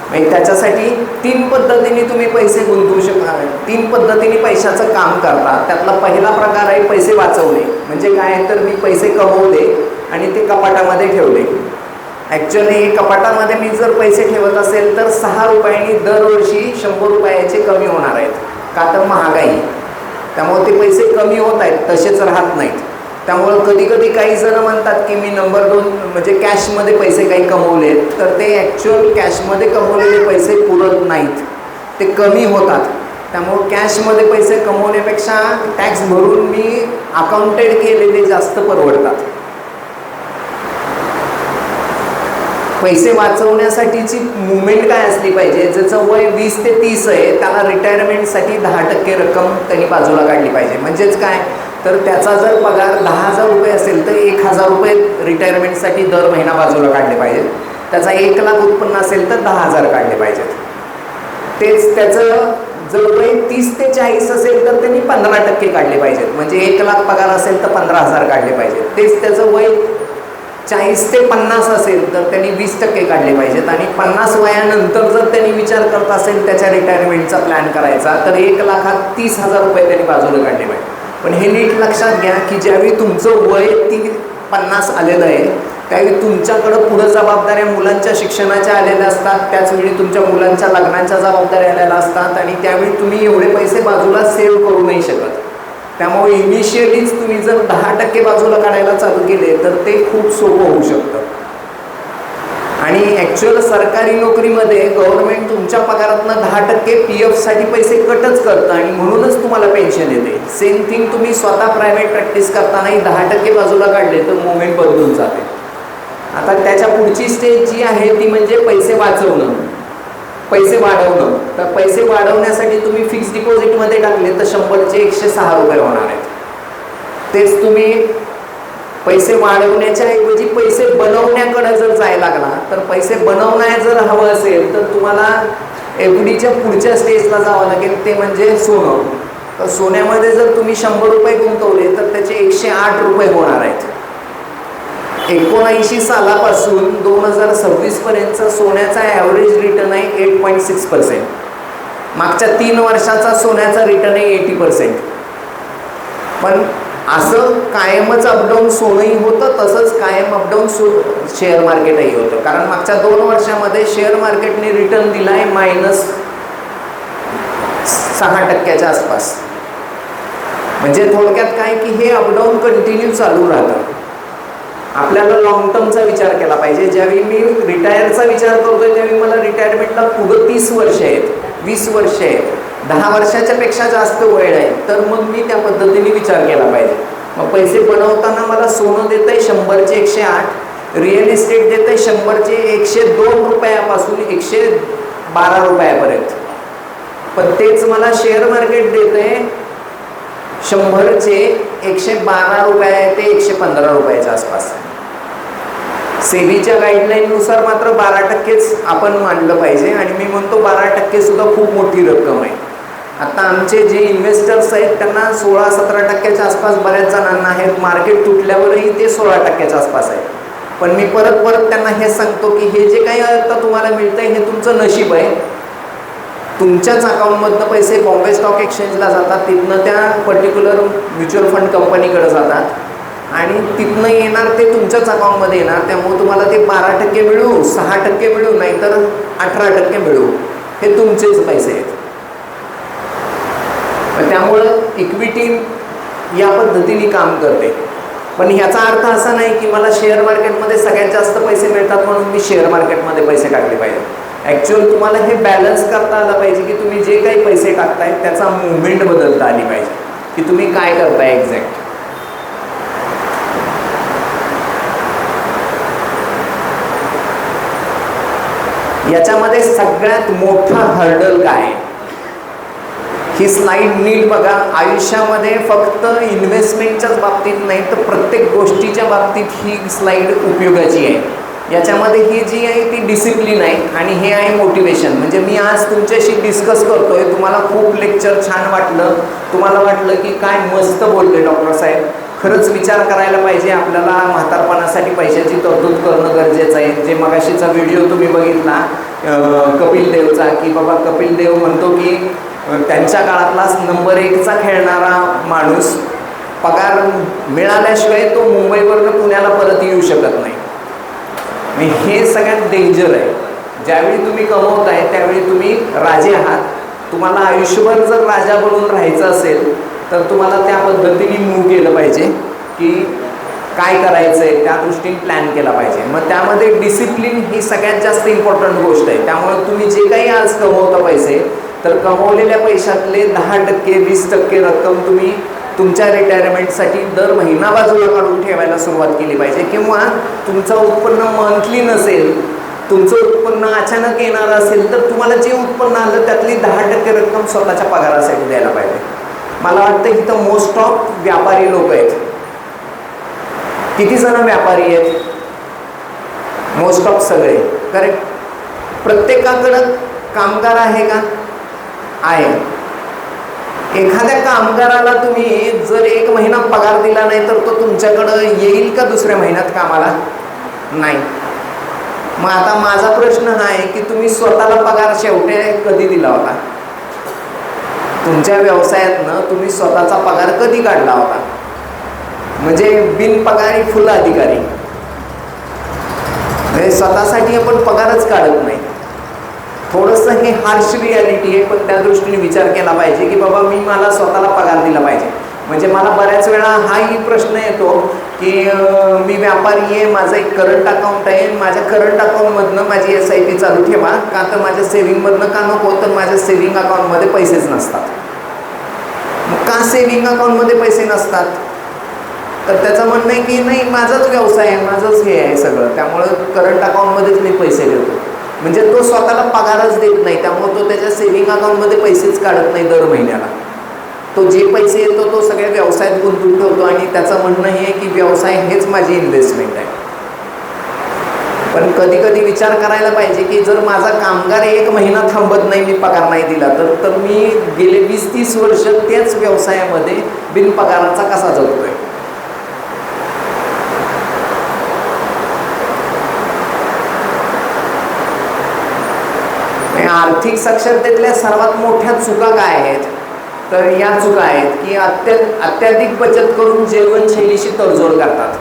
म्हणजे त्याच्यासाठी 3 पद्धतीने तुम्ही पैसे गुंतवू शकता, 3 पद्धतीने पैशाचं काम करता. त्यातला पहिला प्रकार आहे पैसे वाचवणे. म्हणजे काय तर मी पैसे कमवले आणि ते कपाटामध्ये ठेवले. ॲक्च्युअली कपाटामध्ये मी जर पैसे ठेवत असेल तर 6 रुपयांनी दरवर्षी 100 रुपयाचे कमी होणार आहेत, का तर महागाई. त्यामुळे ते पैसे कमी होत आहेत, तसेच राहत नाहीत. त्यामुळं कधी कधी काही जण म्हणतात की मी नंबर 2 म्हणजे कॅशमध्ये पैसे काही कमवले, तर ते ॲक्च्युअल कॅशमध्ये कमवलेले पैसे पुरत नाहीत, ते कमी होतात. त्यामुळं कॅशमध्ये पैसे कमवण्यापेक्षा टॅक्स भरून मी अकाउंटेड केलेले जास्त परवडतात. पैसे वाचवण्यासाठीची मुवमेंट काय असली पाहिजे, ज्याचं वय 20 ते 30 आहे त्याला रिटायरमेंटसाठी 10% रक्कम त्यांनी बाजूला काढली पाहिजे. म्हणजेच काय, तर त्याचा जर पगार 10,000 रुपये असेल तर 1,000 रुपये रिटायरमेंटसाठी दर महिना बाजूला काढले पाहिजेत. त्याचा 1 लाख उत्पन्न असेल तर 10,000 काढले पाहिजेत. तेच त्याचं जर वय 30 ते 40 असेल तर त्यांनी 15% काढले पाहिजेत. म्हणजे 1 लाख पगार असेल तर 15,000 काढले पाहिजेत. तेच त्याचं वय 40 ते 50 असेल तर त्यांनी 20% काढले पाहिजेत. आणि 50 वयानंतर जर त्यांनी विचार करत असेल त्याच्या रिटायरमेंटचा प्लॅन करायचा तर 1 लाखात 30,000 रुपये त्यांनी बाजूला काढले पाहिजे. पण हे नीट लक्षात घ्या की ज्यावेळी तुमचं वय 50 आलेलं आहे त्यावेळी तुमच्याकडं पुढं जबाबदाऱ्या मुलांच्या शिक्षणाच्या आलेल्या असतात, त्याचवेळी तुमच्या मुलांच्या लग्नाच्या जबाबदाऱ्या आलेल्या असतात आणि त्यावेळी तुम्ही एवढे पैसे बाजूला सेव्ह करू नाही शकत. त्यामुळे इनिशियलीच तुम्ही जर 10% बाजूला काढायला चालू केले तर ते खूप सोपं होऊ शकतं. आणि ॲक्च्युअल सरकारी नोकरीमध्ये गव्हर्नमेंट तुमच्या पगारातनं 10% PFसाठी पैसे कटच करतं आणि म्हणूनच तुम्हाला पेन्शन येते. सेम थिंग तुम्ही स्वतः प्रायव्हेट प्रॅक्टिस करतानाही 10% बाजूला काढले तर मुवमेंट बदलून जाते. आता त्याच्या पुढची स्टेज जी आहे ती म्हणजे पैसे वाचवणं, पैसे वाढवणं. तर पैसे वाढवण्यासाठी तुम्ही फिक्स डिपॉझिटमध्ये टाकले तर 100चे 106 रुपये होणार आहेत. तेच तुम्ही पैसे वाढवण्याच्या ऐवजी पैसे बनवण्याकडे जर जायला लागला तर पैसे बनवण्या जर हवं असेल तर तुम्हाला FDच्या पुढच्या स्टेजला जावं लागेल, ते म्हणजे सोनं. तर सोन्यामध्ये जर तुम्ही 100 रुपये गुंतवले तर त्याचे 108 रुपये होणार आहेत. 19 सालापासून 2026 पर्यंतचा सोन्याचा ॲव्हरेज रिटर्न आहे 8.6%. मागच्या 3 वर्षाचा सोन्याचा रिटर्न आहे 80%. पण असं कायमच अपडाऊन सोनंही होतं, तसंच कायम अपडाऊन शेअर मार्केटही होतं. कारण मागच्या 2 वर्षामध्ये शेअर मार्केटने रिटर्न दिला आहे -6% आसपास. म्हणजे थोडक्यात काय की हे अपडाऊन कंटिन्यू चालू राहतं. आपल्याला लॉंग टर्मचा विचार केला पाहिजे. ज्यावेळी मी रिटायरचा विचार करतोय त्यावेळी मला रिटायरमेंटला पुढं 30 वर्ष आहेत, 20 वर्ष आहेत, 10 वर्षाच्या पेक्षा जास्त वय आहे, तर मग मी त्या पद्धतीने विचार केला पाहिजे. मग पैसे बनवताना मला सोनं देतं आहे 100चे 108, रिअल इस्टेट देतं आहे 100चे 102 रुपयापासून 112 रुपयापर्यंत. पण तेच मला शेअर मार्केट देतं आहे 100चे 112 रुपये ते 115 रुपयाच्या आसपास. सेबीच्या गाईडलाईननुसार मात्र 12%च आपण मानलं पाहिजे आणि मी म्हणतो 12% सुद्धा खूप मोठी रक्कम आहे. आता आमचे जे इन्व्हेस्टर्स आहेत त्यांना 16-17% आसपास बऱ्याच जणांना आहेत. मार्केट तुटल्यावरही ते 16% आसपास आहे. पण मी परत त्यांना हे सांगतो की हे जे काही आता तुम्हाला मिळतं आहे हे तुमचं नशीब आहे. तुमच्याच अकाउंटमधनं पैसे बॉम्बे स्टॉक एक्सचेंजला जातात, तिथनं त्या पर्टिक्युलर म्युच्युअल फंड कंपनीकडे जातात आणि तिथनं येणार ते तुमच्याच अकाउंटमध्ये येणार. त्यामुळे तुम्हाला ते 12% मिळू, 6% मिळू, नाहीतर 18% मिळू, हे तुमचेच पैसे आहेत. त्यामुळं इक्विटी या पद्धतीने काम करते. पण ह्याचा अर्थ असा नाही की मला शेअर मार्केटमध्ये सगळ्यात जास्त पैसे मिळतात म्हणून मी शेअर मार्केटमध्ये पैसे टाकले पाहिजे. ॲक्च्युअल तुम्हाला हे बॅलन्स करता आलं पाहिजे की तुम्ही जे काही पैसे टाकताय त्याचा मुवमेंट बदलता आली पाहिजे की तुम्ही काय करताय एक्झॅक्ट. याच्यामध्ये सगळ्यात मोठा हर्डल काय, ही स्लाईड नीट बघा. आयुष्यामध्ये फक्त इन्व्हेस्टमेंटच्याच बाबतीत नाही तर प्रत्येक गोष्टीच्या बाबतीत ही स्लाईड उपयोगाची आहे. याच्यामध्ये ही जी आहे ती डिसिप्लिन आहे आणि हे आहे मोटिवेशन. म्हणजे मी आज तुमच्याशी डिस्कस करतोय, तुम्हाला खूप लेक्चर छान वाटलं, तुम्हाला वाटलं की काय मस्त बोलले डॉक्टर साहेब. खरंच विचार करायला पाहिजे, आपल्याला म्हातारपणासाठी पैशाची तरतूद करणं गरजेचं आहे. जे मगाशीचा व्हिडिओ तुम्ही बघितला कपिल देवचा, की बाबा कपिल देव म्हणतो की त्यांच्या काळातलाच नंबर 1चा खेळणारा माणूस पगार मिळाल्याशिवाय तो मुंबईवरनं पुण्याला परत येऊ शकत नाही. हे हे सगळ्यात डेंजर आहे. ज्यावेळी तुम्ही कमवताय त्यावेळी तुम्ही राजे आहात. तुम्हाला आयुष्यभर जर राजा बनून राहायचं असेल तर तुम्हाला त्या पद्धतीने मूव्ह केलं पाहिजे की काय करायचं आहे त्या दृष्टीने प्लॅन केला पाहिजे. मग त्यामध्ये डिसिप्लिन ही सगळ्यात जास्त इम्पॉर्टंट गोष्ट आहे. त्यामुळे तुम्ही जे काही आज कमवता पैसे, तर कमवलेल्या पैशातले 10% 20% रक्कम तुम्ही तुमच्या रिटायरमेंटसाठी दर महिना बाजूला काढून ठेवायला सुरुवात केली पाहिजे. किंवा तुमचं उत्पन्न मंथली नसेल, तुमचं उत्पन्न अचानक येणार असेल तर तुम्हाला जे उत्पन्न आलं त्यातली 10% रक्कम स्वतःच्या पगारासाठी द्यायला पाहिजे. मला वाटतं इथं मोस्ट ऑफ व्यापारी लोक आहेत. किती जण व्यापारी आहेत? मोस्ट ऑफ सगळे. करेक्ट. प्रत्येकाकडं कामगार आहे का? आहे. एखाद्या कामगाराला तुम्ही जर 1 महिना पगार दिला नाही तर तो तुमच्याकडं येईल का दुसऱ्या महिन्यात कामाला? नाही. मग आता माझा प्रश्न हा आहे की तुम्ही स्वतःला पगार शेवटी कधी दिला होता? तुमच्या व्यवसायातनं तुम्ही स्वतःचा पगार कधी काढला होता? म्हणजे बिनपगारी फुल अधिकारी. म्हणजे स्वतःसाठी आपण पगारच काढत नाही. थोडंसं हे हार्श रियालिटी आहे, पण त्या दृष्टीने विचार केला पाहिजे की बाबा मला स्वतःला पगार दिला पाहिजे. म्हणजे मला बऱ्याच वेळा हाही प्रश्न येतो की मी व्यापारी आहे, माझं एक करंट अकाउंट आहे, माझ्या करंट अकाउंटमधनं माझी SIP चालू ठेवा, का तर माझ्या सेव्हिंगमधनं का नको, तर माझ्या सेव्हिंग अकाउंटमध्ये पैसेच नसतात. मग का सेव्हिंग अकाउंटमध्ये पैसे नसतात? तर त्याचं म्हणणं आहे की नाही, माझाच व्यवसाय आहे, माझंच हे आहे सगळं, त्यामुळं करंट अकाउंटमध्येच मी पैसे देतो. म्हणजे तो स्वतःला पगारच देत नाही, त्यामुळे तो त्याच्या सेव्हिंग अकाउंटमध्ये पैसेच काढत नाही दर महिन्याला. तो जे पैसे येतो तो सगळ्या व्यवसायात गुंतवून ठेवतो आणि त्याचं म्हणणं हे की व्यवसाय हेच माझी इन्व्हेस्टमेंट आहे. पण कधी कधी विचार करायला पाहिजे की जर माझा कामगार 1 महिना थांबत नाही, मी पगार नाही दिला तर मी गेले 20-30 वर्ष त्याच व्यवसायामध्ये बिनपगाराचा कसा जगतोय? आर्थिक साक्षरतेतल्या सर्वात मोठ्या चुका काय आहेत? तर या चुका आहेत की अत्याधिक बचत करून जीवनशैलीशी तडजोड करतात.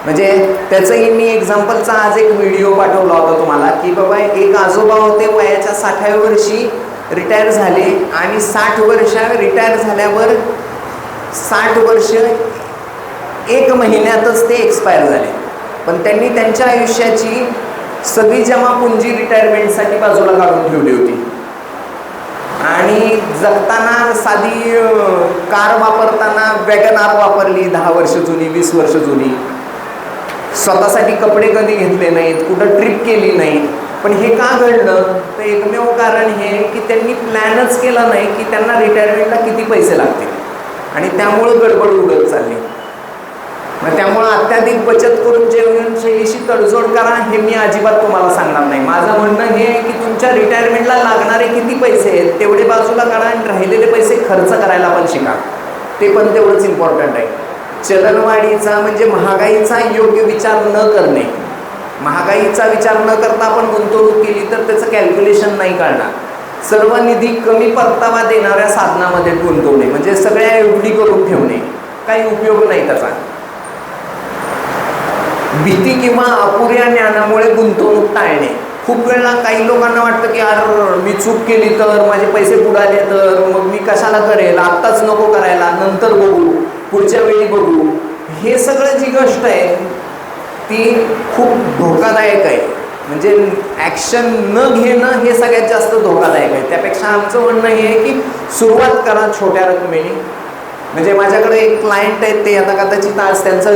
म्हणजे त्याचंही मी एक्झाम्पलचा आज एक व्हिडिओ पाठवला होता तुम्हाला की बाबा एक आजोबा होते, वयाच्या 60व्या वर्षी रिटायर झाले आणि 60 वर्ष रिटायर झाल्यावर 60 वर्ष 1 महिन्यातच ते एक्सपायर झाले. पण त्यांनी त्यांच्या आयुष्याची सगळी जमापुंजी रिटायरमेंटसाठी बाजूला काढून ठेवली होती आणि जगताना साधी कार वापरताना वॅगनार वापरली 10 वर्ष जुनी, 20 वर्ष जुनी. स्वतःसाठी कपडे कधी घेतले नाहीत, कुठं ट्रिप केली नाही. पण हे का घडलं? तर एकमेव कारण हे की त्यांनी प्लॅनच केला नाही की त्यांना रिटायरमेंटला किती पैसे लागतील आणि त्यामुळं गडबड उडत चालली. मग त्यामुळं अत्याधिक बचत करून जीवनशैलीशी तडजोड करा हे मी अजिबात तुम्हाला सांगणार नाही. माझं म्हणणं हे आहे की तुमच्या रिटायरमेंटला लागणारे किती पैसे आहेत तेवढे बाजूला काढा आणि राहिलेले पैसे खर्च करायला पण शिका. ते पण तेवढंच इम्पॉर्टंट आहे. चलनवाढीचा म्हणजे महागाईचा योग्य विचार न करणे. महागाईचा विचार न करता आपण गुंतवणूक केली तर त्याचं कॅल्क्युलेशन नाही कळणार. सर्व निधी कमी परतावा देणाऱ्या साधनामध्ये गुंतवणे म्हणजे सगळ्या एवढी करून ठेवणे, काही उपयोग नाही त्याचा. भीती किंवा अपुऱ्या ज्ञानामुळे गुंतवणूक टाळणे. खूप वेळा काही लोकांना वाटतं की यार मी चूक केली तर, माझे पैसे बुडाले तर मग मी कशाला करेल, आत्ताच नको करायला, नंतर बघू, पुढच्या वेळी बघू. हे सगळं जी गोष्ट आहे ती खूप धोकादायक आहे. म्हणजे ॲक्शन न घेणं हे सगळ्यात जास्त धोकादायक आहे. त्यापेक्षा आमचं म्हणणं हे आहे की सुरुवात करा छोट्या रकमेने. म्हणजे माझ्याकडे एक क्लायंट आहेत, ते आता कदाचित आज त्यांचं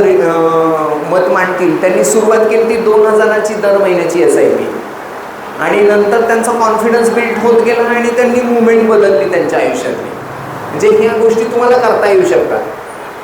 मत मांडतील. त्यांनी सुरुवात केली ती 2000ची दर महिन्याची SIP आणि नंतर त्यांचा कॉन्फिडन्स बिल्ड होत गेला आणि त्यांनी मुवमेंट बदलली त्यांच्या आयुष्यातली. म्हणजे ह्या गोष्टी तुम्हाला करता येऊ शकतात.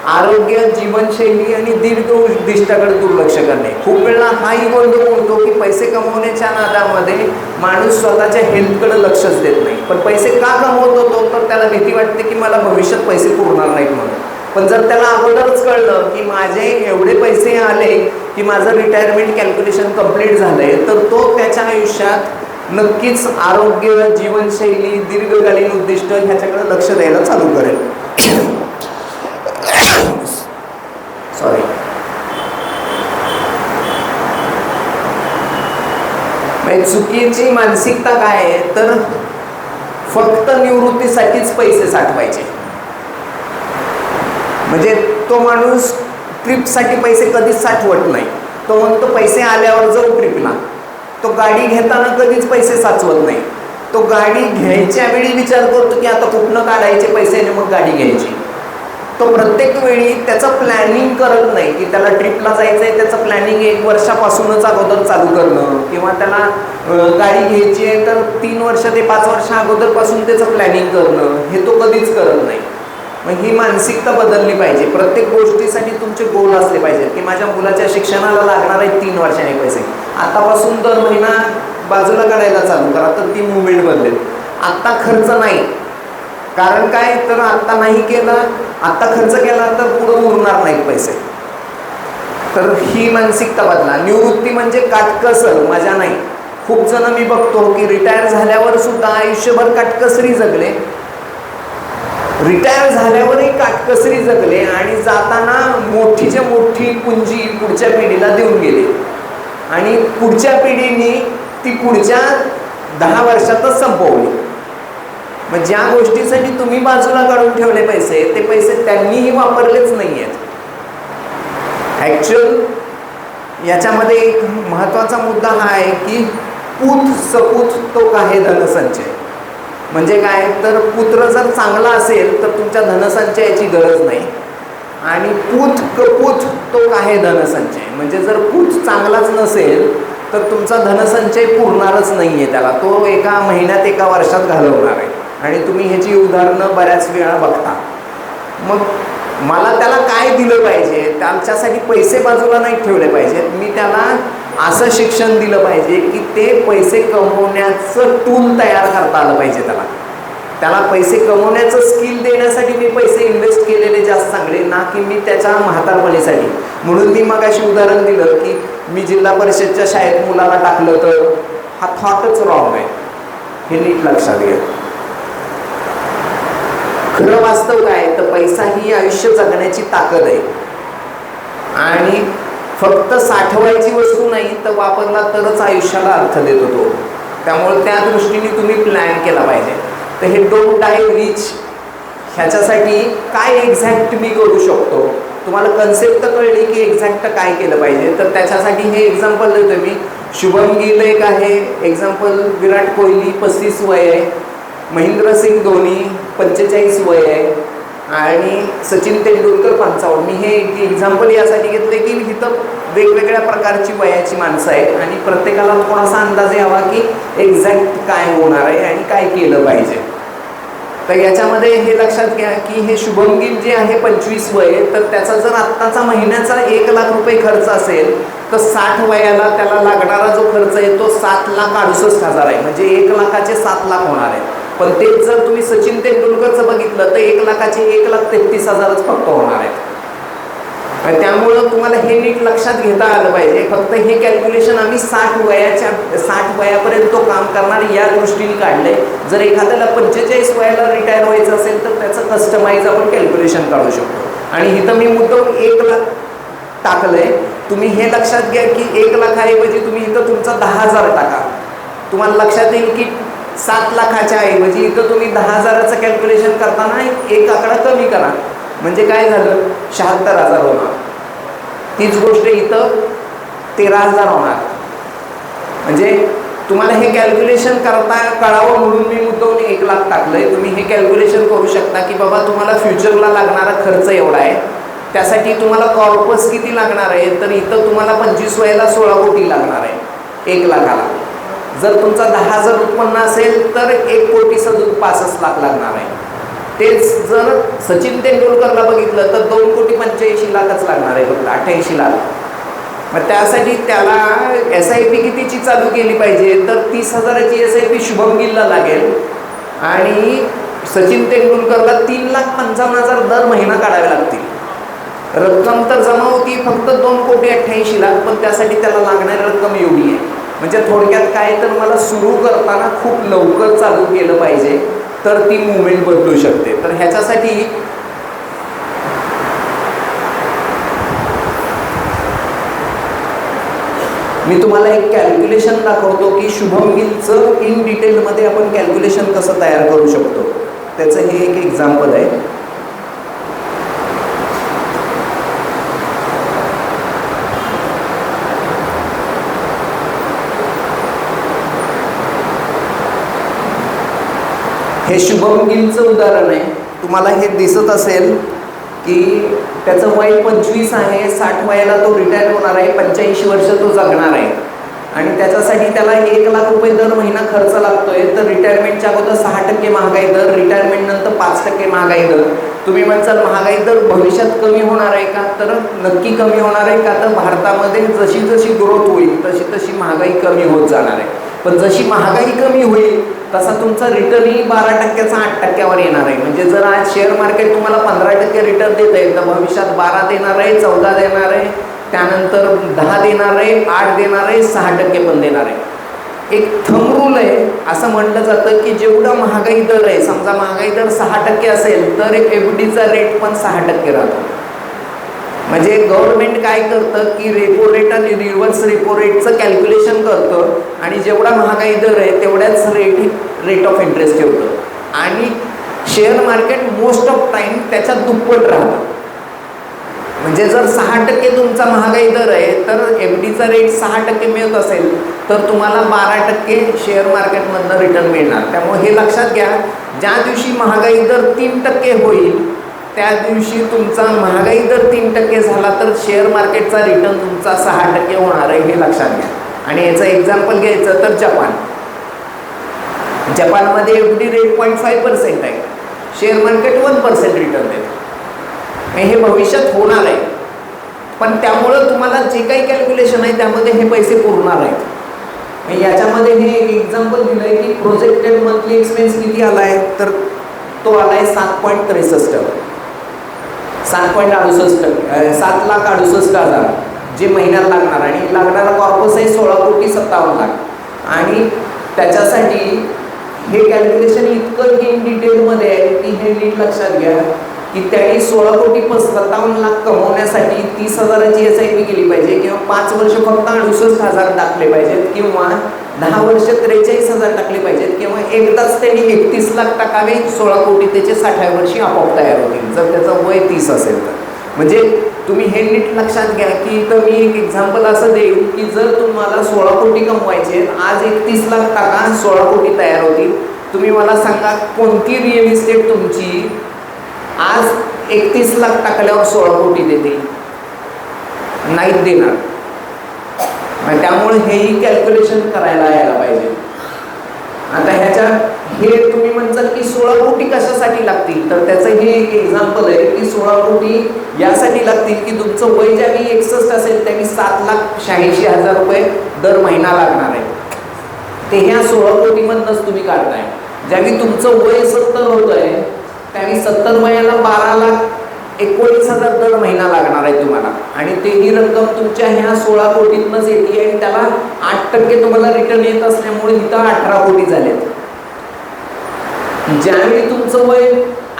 आरोग्य, जीवनशैली आणि दीर्घ उद्दिष्टाकडे दुर्लक्ष करणे. खूप वेळा हाही गोंधळ होतो की पैसे कमवण्याच्या नादामध्ये माणूस स्वतःच्या हेल्थकडे लक्षच देत नाही. पण पैसे का कमवत होतो तर त्याला भीती वाटते की मला भविष्यात पैसे पुरणार नाहीत म्हणून. पण जर त्याला अगोदरच कळलं की माझे एवढे पैसे आले की माझं रिटायरमेंट कॅल्क्युलेशन कंप्लीट झालंय, तर तो त्याच्या आयुष्यात नक्कीच आरोग्य, जीवनशैली, दीर्घकालीन उद्दिष्ट ह्याच्याकडे लक्ष द्यायला चालू करेल. सॉरी. म्हणजे चुकीची मानसिकता काय आहे तर फक्त निवृत्तीसाठीच पैसे साठवायचे. म्हणजे तो माणूस ट्रिपसाठी पैसे कधीच साठवत नाही. तो म्हणतो पैसे आल्यावर जाऊ ट्रिपला. तो गाडी घेताना कधीच पैसे साचवत नाही. तो गाडी घ्यायच्या वेळी विचार करतो की आता कुठनं काढायचे पैसे आणि मग गाडी घ्यायची. तो प्रत्येक वेळी त्याचं प्लॅनिंग करत नाही की त्याला ट्रिपला जायचं आहे. त्याचं प्लॅनिंग 1 वर्षापासूनच अगोदर चालू करणं किंवा त्याला गाडी घ्यायची आहे तर 3 वर्ष ते 5 वर्ष अगोदरपासून त्याचं प्लॅनिंग करणं हे तो कधीच करत नाही. मग ही मानसिकता बदलली पाहिजे. प्रत्येक गोष्टीसाठी तुमचे गोल असले पाहिजेत की माझ्या मुलाच्या शिक्षणाला लागणार आहे 3 वर्षांनी पैसे. आतापासून दर महिना बाजूला काढायला चालू करा तर ती मुवमेंट बदलेल. आत्ता खर्च नाही. कारण काय तर आत्ता नाही केलं, आत्ता खर्च केला तर पुढं उरणार नाहीत पैसे. तर ही मानसिकता बदला. निवृत्ती म्हणजे काटकसर, मजा नाही. खूप जण मी बघतो की रिटायर झाल्यावर सुद्धा आयुष्यभर काटकसरी जगले. रिटायर झाल्यावरही काटकसरी जगले आणि जाताना मोठीच्या मोठी पुंजी पुढच्या पिढीला देऊन गेले आणि पुढच्या पिढीने ती पुढच्या 10 वर्षातच संपवली. मग ज्या गोष्टीसाठी तुम्ही बाजूला काढून ठेवले पैसे ते पैसे त्यांनीही वापरलेच नाही आहेत. ॲक्च्युअल याच्यामध्ये एक महत्त्वाचा मुद्दा हा आहे की पूत सपूत तो काहे धनसंचय. म्हणजे काय तर पुत्र जर चांगला असेल तर तुमच्या धनसंचयाची गरज नाही आणि पूत कपूत तो काहे धनसंचय. म्हणजे जर पूत चांगलाच नसेल तर तुमचा धनसंचय पुरणारच नाही आहे. त्याला तो एका महिन्यात 1 वर्षात घालवणार आहे आणि तुम्ही ह्याची उदाहरणं बऱ्याच वेळा बघता. मग मला त्याला काय दिलं पाहिजे, त्याच्यासाठी पैसे बाजूला नाही ठेवले पाहिजेत. मी त्याला असं शिक्षण दिलं पाहिजे की ते पैसे कमवण्याचं टूल तयार करता आलं पाहिजे. त्याला पैसे कमवण्याचं स्किल देण्यासाठी मी पैसे इन्व्हेस्ट केलेले जास्त चांगले ना की मी त्याच्या म्हातारपणीसाठी. म्हणून मी मगाशी उदाहरण दिलं की मी जिल्हा परिषदच्या शाळेत मुलाला टाकलं तर हा थॉटच रॉंग आहे. हे नीट लक्षात घ्या. खरं वास्तव काय तर पैसा ही आयुष्य जगण्याची ताकद आहे आणि फक्त साठवायची वस्तू नाही तर वापरला तरच आयुष्याला अर्थ देतो तो. त्यामुळे त्या दृष्टीने तुम्ही प्लॅन केला पाहिजे. तर हे डोंट डाय रिच ह्याच्यासाठी काय एक्झॅक्ट मी करू शकतो. तुम्हाला कन्सेप्ट तर कळली की एक्झॅक्ट काय केलं पाहिजे. तर त्याच्यासाठी हे एक्झाम्पल देतो मी. शुभम गिल एक आहे एक्झाम्पल. विराट कोहली 35 वय आहे. महेंद्रसिंग धोनी 45 वय आहे आणि सचिन तेंडुलकर 55. मी हे एक्झाम्पल यासाठी घेतले की इथं वेगवेगळ्या प्रकारची वयाची माणसं आहेत आणि प्रत्येकाला थोडासा अंदाज यावा की एक्झॅक्ट काय होणार आहे आणि काय केलं पाहिजे. तर याच्यामध्ये हे लक्षात घ्या की हे शुभम गिल जे आहे 25 वय तर त्याचा जर आत्ताचा महिन्याचा 1 लाख रुपये खर्च असेल तर 60 वयाला त्याला लागणारा जो खर्च आहे तो 7,68,000 आहे. म्हणजे 1 लाखाचे 7 लाख होणार आहे. पण तेच जर तुम्ही सचिन तेंडुलकरचं बघितलं तर 1 लाखाचे 1,33,000च फक्त होणार आहेत. त्यामुळं तुम्हाला हे नीट लक्षात घेता आलं पाहिजे. फक्त हे कॅल्क्युलेशन आम्ही 60 वयापर्यंत तो काम करणार या दृष्टीने काढले. जर एखाद्याला 45 वयाला रिटायर व्हायचं असेल तर त्याचं कस्टमाइज आपण कॅल्क्युलेशन काढू शकतो. आणि इथं मी मुद्दाम 1 लाख टाकलंय. तुम्ही हे लक्षात घ्या की 1 लाखाऐवजी तुम्ही इथं तुमचा 10,000 टाका. तुम्हाला लक्षात येईल की 7 लाखाच्या ऐवजी इथं तुम्ही 10,000चं कॅल्क्युलेशन करताना 1 आकडा कमी करा. म्हणजे काय झालं 76,000 होणार. तीच गोष्ट इथं 13,000 होणार. म्हणजे तुम्हाला हे कॅल्क्युलेशन करता कळावं म्हणून मी मुद्दाम 1 लाख टाकलंय. तुम्ही हे कॅल्क्युलेशन करू शकता की बाबा तुम्हाला फ्युचरला लागणारा खर्च एवढा आहे. त्यासाठी तुम्हाला कॉर्पस किती लागणार आहे तर इथं तुम्हाला 25 वयाला 16 कोटी लागणार आहे 1 लाखाला. जर तुमचा 10,000 उत्पन्न असेल तर 1,65,00,000 लागणार आहे. तेच जर सचिन तेंडुलकरला बघितलं तर 2,85,00,000च लागणार आहे फक्त 88 लाख. मग त्यासाठी त्याला SIP कितीची चालू केली पाहिजे तर 30,000ची SIP शुभम गिलला लागेल आणि सचिन तेंडुलकरला 3,55,000 दर महिना काढावे लागतील. रक्कम तर जमा होती फक्त 2,88,00,000 पण त्यासाठी त्याला लागणारी रक्कम एवढी आहे. म्हणजे थोडक्यात काय तर मला सुरू करताना खूप लवकर चालू केलं पाहिजे तर ती मुवमेंट बदलू शकते. तर ह्याच्यासाठी मी तुम्हाला एक कॅल्क्युलेशन दाखवतो की शुभम गिलचं इन डिटेलमध्ये आपण कॅल्क्युलेशन कसं तयार करू शकतो. त्याचं हे एक एक्झाम्पल आहे. हे शुभम गिलचं उदाहरण आहे. तुम्हाला हे दिसत असेल की त्याचं वय 25 आहे, 60 वयाला तो रिटायर होणार आहे, 85 वर्ष तो जगणार आहे आणि त्याच्यासाठी त्याला 1 लाख रुपये दर महिना खर्च लागतोय. तर रिटायरमेंटच्या अगोदर 6% महागाई दर, रिटायरमेंट नंतर 5% महागाई दर. तुम्ही म्हणसाल महागाई दर भविष्यात कमी होणार आहे का? तर नक्की कमी होणार आहे का? तर भारतामध्ये जशी जशी ग्रोथ होईल तशी तशी महागाई कमी होत जाणार आहे. पण जशी महागाई कमी होईल तसा तुमचा रिटर्नही 12%चा 8%वर येणार आहे. म्हणजे जर आज शेअर मार्केट तुम्हाला 15% रिटर्न देत आहे तर भविष्यात 12 देणार आहे, 14 देणार आहे, त्यानंतर 10 देणार आहे, 8 देणार आहे, 6% पण देणार आहे. एक थंब रूल आहे. असं म्हटलं जातं की जेवढा महागाई दर आहे, समजा महागाई दर 6% असेल तर एक FDचा रेट पण 6% राहतो. म्हणजे गव्हर्नमेंट काय करतं की रेपो रेट आणि रिव्हर्स रेपो रेटचं कॅल्क्युलेशन करतं आणि जेवढा महागाई दर आहे तेवढ्याच रेट ऑफ इंटरेस्ट ठेवतं आणि share market most of time त्याच्या दुप्पट राहतं. म्हणजे जर 6% तुमचा महागाई दर आहे तर FDचा रेट 6% मिळत असेल तर तुम्हाला 12% शेअर मार्केटमधनं रिटर्न मिळणार. त्यामुळे हे लक्षात घ्या, ज्या दिवशी महागाई दर 3% होईल त्या दिवशी तुमचा महागाई दर 3% झाला तर शेअर मार्केटचा रिटर्न तुमचा 6% होणार आहे, हे लक्षात घ्या. आणि याचं एक्झाम्पल घ्यायचं तर जपानमध्ये FD रेट 0.5% आहे, शेअर मार्केट 1% रिटर्न देतं. हे भविष्यात होणार आहे. पण त्यामुळं तुम्हाला जे काही कॅल्क्युलेशन आहे त्यामध्ये हे पैसे पुरणार आहेत. याच्यामध्ये हे एक एक्झाम्पल दिलं आहे की प्रोजेक्टेड मंथली एक्सपेन्स किती आला आहे, तर तो आला आहे 7.63, 7,68,000 जे महिन्याला लागणार आणि लागणारा कॉर्पस आहे 16,57,00,000. आणि त्याच्यासाठी हे कॅल्क्युलेशन इतकं इन डिटेलमध्ये आहे की हे नीट लक्षात घ्या की त्यांनी 16,57,00,000 कमवण्यासाठी 30,000ची SIP केली पाहिजे किंवा 5 वर्ष फक्त 68,000 टाकले पाहिजेत किंवा 10 वर्ष 43,000 टाकले पाहिजेत किंवा एकदाच त्यांनी 31 लाख टाकावे, 16 कोटी त्याचे 60व्या वर्षी आपोआप तयार होतील जर त्याचं वय 30 असेल तर. म्हणजे तुम्ही हे नीट लक्षात घ्या की इथं मी एक एक्झाम्पल असं देईन की जर तुम्हाला 16 कोटी कमवायचे, आज 31 लाख टाका, 16 कोटी तयार होतील. तुम्ही मला सांगा कोणती रिअल इस्टेट तुमची आज 31 लाख टाकल्यावर 16 कोटी देते? नाहीत देणार. त्यामुळे हेही कॅल्क्युलेशन करायला यायला पाहिजे. आता हे तुम्ही म्हणताल की 16 कोटी कशासाठी लागतील, तर त्याचं हे एक एक्झाम्पल आहे की 16 कोटी यासाठी लागतील की तुमचं वय ज्यावेळी 61 असेल त्यावेळी 7,86,000 रुपये दर महिना लागणार आहे. ते ह्या 16 कोटीमधनंच तुम्ही काढताय. ज्यावेळी तुमचं वय 70 होत आहे त्यावेळी 70 वयाला 12,19,000 दर महिना लागणार आहे तुम्हाला आणि तेही रक्कम तुमच्या ह्या 16 कोटीतनंच येते आणि त्याला 8% तुम्हाला रिटर्न येत असल्यामुळे इथं 18 कोटी झालेत. ज्यावेळी तुमचं वय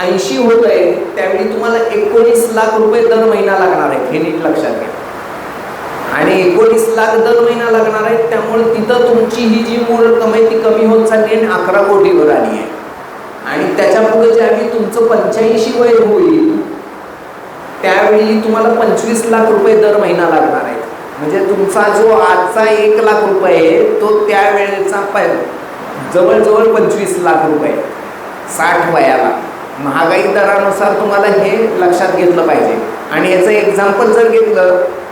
80 होत आहे त्यावेळी तुम्हाला 19 लाख रुपये दर महिना लागणार आहे, हे नीट लक्षात घ्या. आणि 19 लाख दर महिना लागणार आहे त्यामुळे तिथं तुमची ही जी मूळ रक्कम आहे ती कमी होत चालली आणि 11 कोटीवर आली आहे. आणि त्याच्या पुढे ज्यावेळी तुमचं 85 वय होईल त्यावेळी तुम्हाला 25 लाख रुपये दर महिना लागणार आहे. म्हणजे तुमचा जो आजचा 1 लाख रुपये आहे तो त्यावेळेचा जवळजवळ 25 लाख रुपये 60 वयाला. महागाई दरानुसार तुम्हाला हे लक्षात घेतलं पाहिजे. आणि याचं एक्झाम्पल जर घेतलं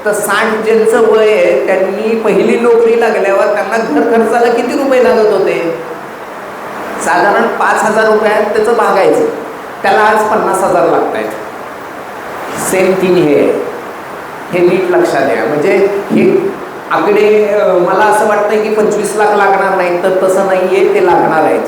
तर 60 ज्यांचं वय आहे त्यांनी पहिली नोकरी लागल्यावर त्यांना घर खर्चाला किती रुपये लागत होते? साधारण 5,000 रुपयात त्याचं भागायचं, त्याला आज 50,000 लागत आहेत. सेम थिंग हे नीट लक्षात घ्या. म्हणजे हे आकडे मला असं वाटतं की 25 लाख लागणार नाहीत, तर तसं नाही आहे, ते लागणार आहेत.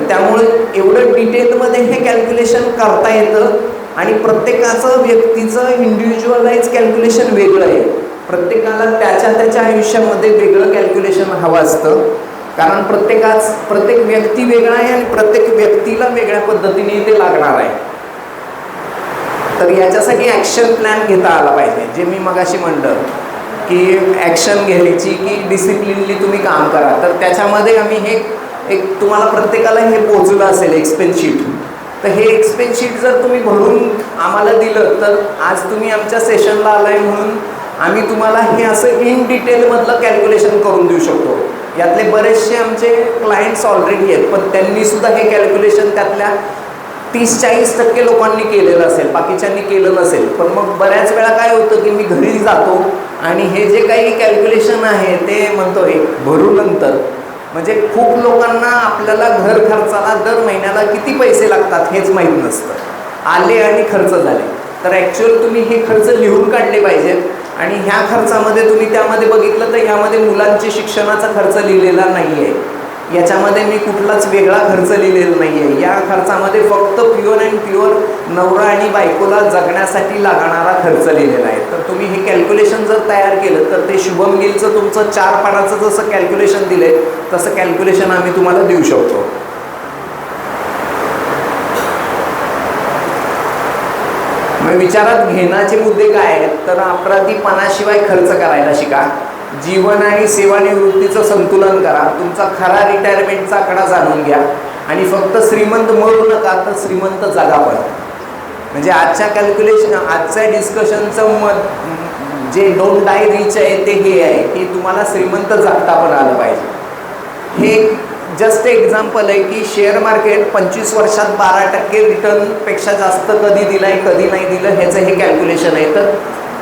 त्यामुळे एवढं डिटेलमध्ये हे कॅल्क्युलेशन करता येतं आणि प्रत्येकाचं व्यक्तीचं इंडिव्हिज्युअलाइज कॅल्क्युलेशन वेगळं आहे. प्रत्येकाला त्याच्या आयुष्यामध्ये वेगळं कॅल्क्युलेशन हवं असतं, कारण प्रत्येक व्यक्ती वेगळा आहे आणि प्रत्येक व्यक्तीला वेगळ्या पद्धतीने ते लागणार आहे. तर याच्यासाठी ॲक्शन प्लॅन घेता आला पाहिजे, जे मी मगाशी म्हणलं की ॲक्शन घ्यायची की डिसिप्लिनली तुम्ही काम करा. तर त्याच्यामध्ये आम्ही हे एक तुम्हाला प्रत्येकाला हे पोचलं असेल एक्सपेन्स शीट. तर हे एक्सपेन्स शीट जर तुम्ही भरून आम्हाला दिलं तर आज तुम्ही आमच्या सेशनला आलाय म्हणून आम्ही तुम्हाला हे असं इन डिटेलमधलं कॅल्क्युलेशन करून देऊ शकतो. यातले बरेचसे आमचे क्लायंट्स ऑलरेडी आहेत, पण त्यांनीसुद्धा हे कॅल्क्युलेशन त्यातल्या 30-40% लोकांनी केलेलं असेल, बाकीच्यांनी केलं नसेल. पण मग बऱ्याच वेळा काय होतं की मी घरी जातो आणि हे जे काही कॅल्क्युलेशन आहे ते म्हणतो हे भरून नंतर, म्हणजे खूप लोकांना आपल्याला घर खर्चाला दर महिन्याला किती पैसे लागतात हेच माहीत नसतं. आले आणि खर्च झाले. तर ॲक्च्युअल तुम्ही हे खर्च लिहून काढले पाहिजेत. आणि ह्या खर्चामध्ये तुम्ही त्यामध्ये बघितलं तर ह्यामध्ये मुलांचे शिक्षणाचा खर्च लिहिलेला नाही आहे, याच्यामध्ये मी कुठलाच वेगळा खर्च लिहिलेला नाही आहे. या खर्चामध्ये फक्त प्युअर अँड प्युअर नवरा आणि बायकोला जगण्यासाठी लागणारा खर्च लिहिलेला आहे. तर तुम्ही हे कॅल्क्युलेशन जर तयार केलं तर ते शुभम गिलचं तुमचं 4 पानाचं जसं कॅल्क्युलेशन दिलं आहे तसं कॅल्क्युलेशन आम्ही तुम्हाला देऊ शकतो. मग विचारात घेण्याचे मुद्दे काय आहेत, तर अपराधीपणाशिवाय खर्च करायला शिका. जीवन आणि सेवानिवृत्तीचं संतुलन करा. तुमचा खरा रिटायरमेंटचा आकडा जाणून घ्या. आणि फक्त श्रीमंत मरू नका तर श्रीमंत जागा पण. म्हणजे आजच्या आजच्या डिस्कशनचं मत जे डोंट डाय रिच आहे ते हे आहे की तुम्हाला श्रीमंत जागता पण आलं पाहिजे. हे जस्ट एक्झाम्पल आहे की शेअर मार्केट 25 वर्षात 12% रिटर्नपेक्षा जास्त कधी दिलं आहे कधी नाही दिलं ह्याचं हे कॅल्क्युलेशन आहे. तर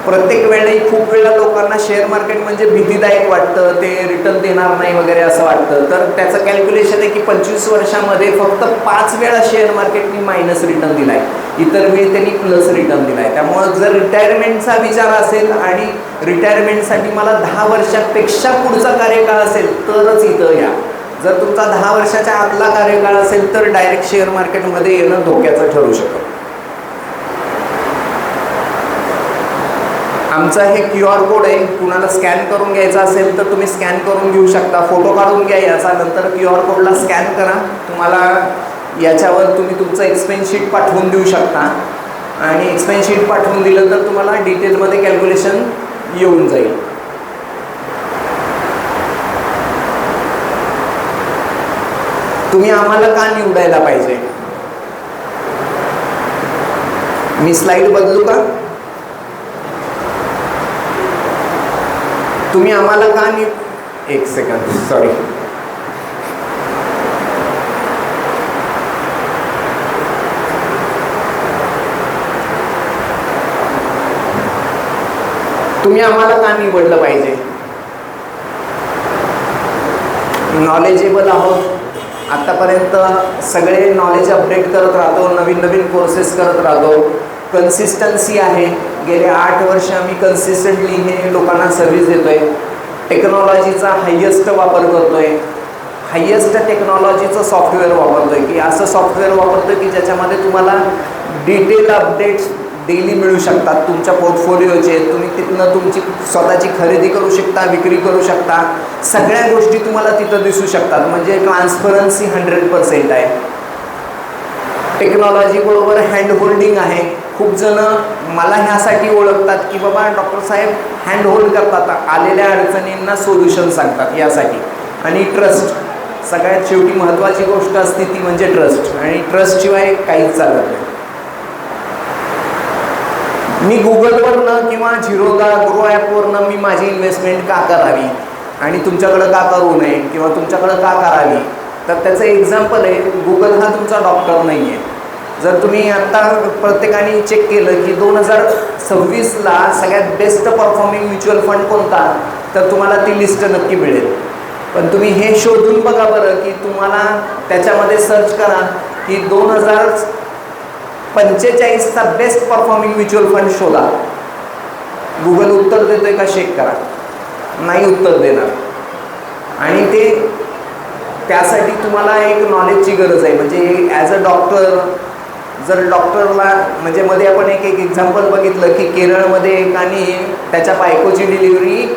प्रत्येक वेळेला खूप वेळा लोकांना शेअर मार्केट म्हणजे भीतीदायक वाटतं, ते रिटर्न देणार नाही वगैरे असं वाटतं. तर त्याचं कॅल्क्युलेशन आहे की 25 वर्षामध्ये फक्त 5 वेळा शेअर मार्केटनी मायनस रिटर्न दिला आहे, इतर वेळी त्यांनी प्लस रिटर्न दिला आहे. त्यामुळं जर रिटायरमेंटचा विचार असेल आणि रिटायरमेंटसाठी मला 10 वर्षापेक्षा पुढचा कार्यकाळ असेल तरच इथं या. जर तुमचा 10 वर्षाच्या आतला कार्यकाळ असेल तर डायरेक्ट शेअर मार्केटमध्ये येणं धोक्याचं ठरू शकतं. आमचा हे QR कोड आहे, कुणाला स्कॅन करून घ्यायचा असेल तर तुम्ही स्कॅन करून घेऊ शकता. फोटो काढून घ्या याचा, नंतर QR कोडला स्कॅन करा. तुम्हाला याच्यावर तुम्ही तुमचं एक्सपेन्स शीट पाठवून देऊ शकता आणि एक्सपेन्स शीट पाठवून दिलं तर तुम्हाला डिटेलमध्ये कॅल्क्युलेशन येऊन जाईल. तुम्ही आम्हाला का निवडायला पाहिजे? मी स्लाइड बदलू का? तुम्ही आम्हाला का एक सेकंड, सॉरी. तुम्ही आम्हाला का निवडलं पाहिजे? नॉलेजेबल आहोत. आतापर्यंत सगळे नॉलेज अपडेट करत राहतो, नवीन नवीन कोर्सेस करत राहतो. कन्सिस्टन्सी आहे. गेले 8 वर्ष आम्ही कन्सिस्टंटली हे लोकांना सर्व्हिस देतोय. टेक्नॉलॉजीचा हायेस्ट वापर करतोय. हायेस्ट टेक्नॉलॉजीचं सॉफ्टवेअर वापरतोय की असं सॉफ्टवेअर वापरतोय की ज्याच्यामध्ये तुम्हाला डिटेल अपडेट्स डेली मिळू शकतात तुमच्या पोर्टफोलिओचे. तुम्ही तिथनं तुमची स्वतःची खरेदी करू शकता, विक्री करू शकता. सगळ्या गोष्टी तुम्हाला तिथं दिसू शकतात. म्हणजे ट्रान्सपरन्सी 100% आहे. टेक्नॉलॉजी बरोबर हँड होल्डिंग आहे. खूप जण मला ह्यासाठी ओळखतात की बाबा डॉक्टर साहेब हँड होल्ड करतात, आलेल्या अडचणींना सोल्युशन सांगतात यासाठी. आणि ट्रस्ट सगळ्यात शेवटी महत्त्वाची गोष्ट असते ती म्हणजे ट्रस्ट. आणि ट्रस्टशिवाय काहीच चालत नाही. मी गुगलवरनं किंवा झिरोदा ग्रो ॲपवरनं मी माझी इन्व्हेस्टमेंट का करावी आणि तुमच्याकडं का करू नये किंवा तुमच्याकडं का करावी, तर त्याचं एक्झाम्पल आहे. गुगल हा तुमचा डॉक्टर नाही आहे. जर तुम्ही आत्ता प्रत्येकाने चेक केलं की 2026ला सगळ्यात बेस्ट परफॉर्मिंग म्युच्युअल फंड कोणता, तर तुम्हाला ती लिस्ट नक्की मिळेल. पण तुम्ही हे शोधून बघा बरं की तुम्हाला त्याच्यामध्ये सर्च करा की 2045चा बेस्ट परफॉर्मिंग म्युच्युअल फंड शोधा. गुगल उत्तर देतोय का चेक करा. नाही उत्तर देणार. आणि ते त्यासाठी तुम्हाला एक नॉलेजची गरज आहे. म्हणजे ॲज अ डॉक्टर जर डॉक्टरला म्हणजे मध्ये आपण एक एक्झाम्पल बघितलं की केरळमध्ये एकाने त्याच्या बायकोची डिलिव्हरी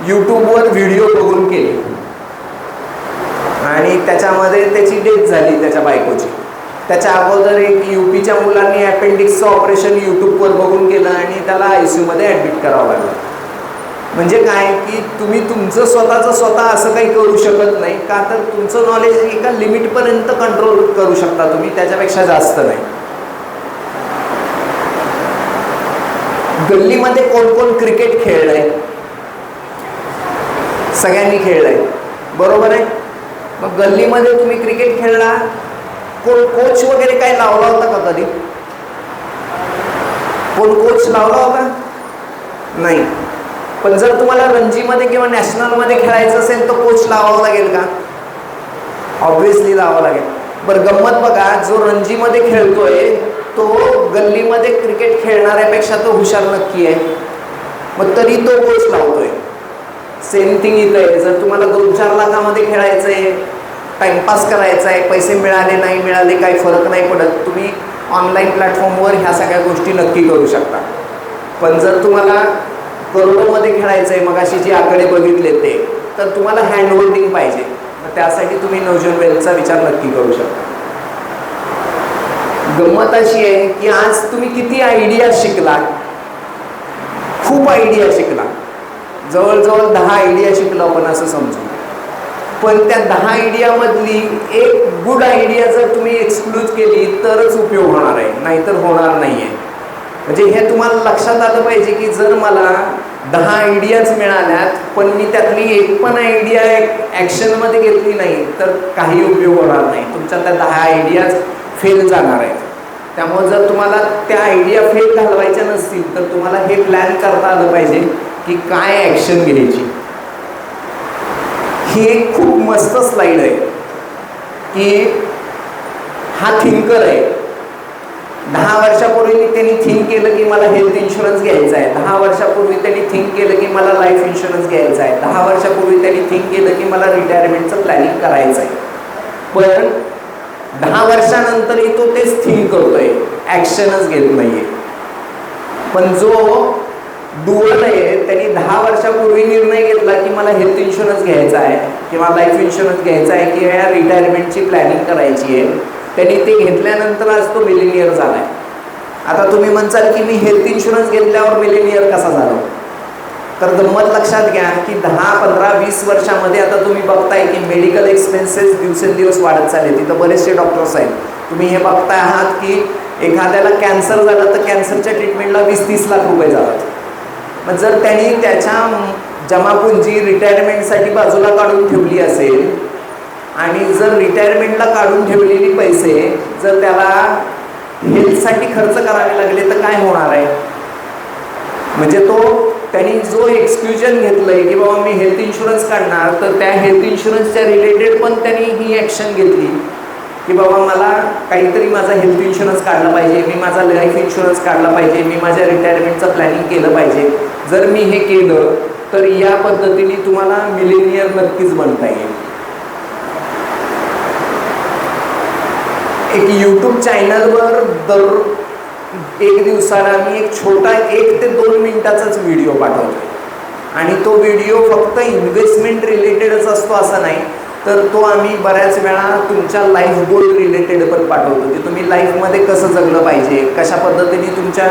यूट्यूबवर व्हिडिओ बघून केली आणि त्याच्यामध्ये त्याची डेथ झाली त्याच्या बायकोची. त्याच्या अगोदर एक UPच्या मुलांनी अपेंडिक्सचं ऑपरेशन यूट्यूबवर बघून केलं आणि त्याला ICUमध्ये ॲडमिट करावं लागलं. म्हणजे काय की तुम्ही तुमचं स्वतः असं काही करू शकत नाही का, तर तुमचं नॉलेज एका लिमिटपर्यंत कंट्रोल करू शकता तुम्ही, त्याच्यापेक्षा जास्त नाही. गल्लीमध्ये कोण कोण क्रिकेट खेळलंय? सगळ्यांनी खेळलंय, बरोबर आहे. मग गल्लीमध्ये तुम्ही क्रिकेट खेळला, कोच वगैरे काय लावला होता का कधी? कोण कोच लावला होता? नाही. पण जर तुम्हाला रणजीमध्ये किंवा नॅशनलमध्ये खेळायचं असेल तर कोच लावावं लागेल का? ऑब्व्हियसली लावावं लागेल. बरं, गंमत बघा, जो रणजीमध्ये खेळतोय तो गल्लीमध्ये क्रिकेट खेळणाऱ्यापेक्षा तो हुशार नक्की आहे, मग तरी तो कोच लावतोय. सेम थिंग इथं आहे. जर तुम्हाला 2-4 लाखामध्ये खेळायचं आहे, टाइमपास करायचा आहे, पैसे मिळाले नाही मिळाले काही फरक नाही पडत, तुम्ही ऑनलाईन प्लॅटफॉर्मवर ह्या सगळ्या गोष्टी नक्की करू शकता. पण जर तुम्हाला करोडोमध्ये खेळायचं आहे, मग अशी जी आकडे बघितले ते, तर तुम्हाला हँडहोल्डिंग पाहिजे. मग त्यासाठी तुम्ही नवजोन वेल्थचा विचार नक्की करू शकता. गंमत अशी आहे की आज तुम्ही किती आयडिया शिकला, खूप आयडिया शिकला, जवळजवळ 10 आयडिया शिकला आपण असं समजू. पण त्या 10 आयडियामधली एक गुड आयडिया जर तुम्ही एक्सक्लूज केली तरच उपयोग होणार आहे, नाहीतर होणार नाही आहे. म्हणजे हे तुम्हाला लक्षात आलं पाहिजे की जर मला 10 आयडियाज मिळाल्यात पण मी त्यातली एक पण आयडिया ॲक्शनमध्ये घेतली नाही तर काही उपयोग होणार नाही. तुमच्या त्या 10 आयडियाज फेल जाणार आहेत. त्यामुळे जर तुम्हाला त्या आयडिया फेल घालवायच्या नसतील तर तुम्हाला हे प्लॅन करता आलं पाहिजे की काय ॲक्शन घ्यायची. ही एक खूप मस्त स्लाईड आहे की हा थिंकर आहे. 10 वर्षापूर्वी त्यांनी थिंक केलं की मला हेल्थ इन्शुरन्स घ्यायचा आहे. 10 वर्षापूर्वी त्यांनी थिंक केलं की मला लाईफ इन्शुरन्स घ्यायचा आहे. 10 वर्षापूर्वी त्यांनी थिंक केलं की मला रिटायरमेंटचं प्लॅनिंग करायचं आहे. पण 10 वर्षानंतरही तो तेच थिंक करतोय, ॲक्शनच घेत नाहीये. पण जो डुअर आहे त्यांनी 10 वर्षापूर्वी निर्णय घेतला की मला हेल्थ इन्शुरन्स घ्यायचा आहे किंवा लाईफ इन्शुरन्स घ्यायचा आहे किंवा रिटायरमेंटची प्लॅनिंग करायची आहे, त्यांनी ते घेतल्यानंतर आज तो मिलेनियर झाला आहे. आता तुम्ही म्हणसाल की मी हेल्थ इन्शुरन्स घेतल्यावर मिलेनियर कसा झालो, तर गंमत लक्षात घ्या की 10, 15, 20 वर्षामध्ये आता तुम्ही बघताय की मेडिकल एक्सपेन्सेस दिवसेंदिवस वाढत चालले. तिथं बरेचसे डॉक्टर्स आहेत. तुम्ही हे बघताय आहात की एखाद्याला कॅन्सर झालं तर कॅन्सरच्या ट्रीटमेंटला 20-30 लाख रुपये जातात. मग जर त्यांनी त्याच्या जमापुंजी रिटायरमेंटसाठी बाजूला काढून ठेवली असेल आणि जर रिटायरमेंटला काढून ठेवलेली पैसे जर त्याला हेल्थसाठी खर्च करावे लागले तर काय होणार आहे. म्हणजे त्यांनी जो एक्सक्ल्युजन घेतलंय की बाबा मी हेल्थ इन्शुरन्स काढणार, तर त्या हेल्थ इन्शुरन्सच्या रिलेटेड पण त्यांनी ही ॲक्शन घेतली की बाबा मला काहीतरी माझा हेल्थ इन्शुरन्स काढला पाहिजे, मी माझा लाईफ इन्शुरन्स काढला पाहिजे, मी माझ्या रिटायरमेंटचं प्लॅनिंग केलं पाहिजे. जर मी हे केलं तर या पद्धतीने तुम्हाला मिलेनियर नक्कीच बनता येईल. एक यूट्यूब चॅनलवर दर एक दिवसाला मी एक छोटा 1 ते 2 मिनिटाचाच व्हिडिओ पाठवतो आणि तो व्हिडिओ फक्त इन्व्हेस्टमेंट रिलेटेडच असतो असं नाही, तर तो आम्ही बऱ्याच वेळा तुमच्या लाईफ गोल रिलेटेड पण पाठवतो की तुम्ही लाईफमध्ये कसं जगलं पाहिजे, कशा पद्धतीने तुमच्या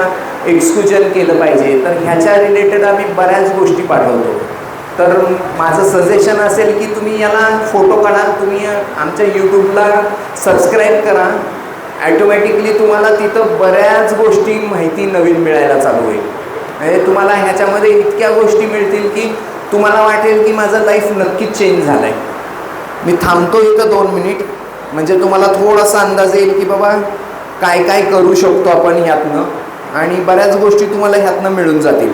एक्सक्ल्युजन केलं पाहिजे, तर ह्याच्या रिलेटेड आम्ही बऱ्याच गोष्टी पाठवतो. तर माझं सजेशन असेल की तुम्ही याला फोटो काढा, तुम्ही आमच्या यूट्यूबला सबस्क्राईब करा, ॲटोमॅटिकली तुम्हाला तिथं बऱ्याच गोष्टी माहिती नवीन मिळायला चालू होईल. म्हणजे तुम्हाला ह्याच्यामध्ये इतक्या गोष्टी मिळतील की तुम्हाला वाटेल की माझं लाईफ नक्कीच चेंज झालं आहे. मी थांबतो इथं 2 मिनिट, म्हणजे तुम्हाला थोडासा अंदाज येईल की बाबा काय काय करू शकतो आपण ह्यातनं, आणि बऱ्याच गोष्टी तुम्हाला ह्यातनं मिळून जातील.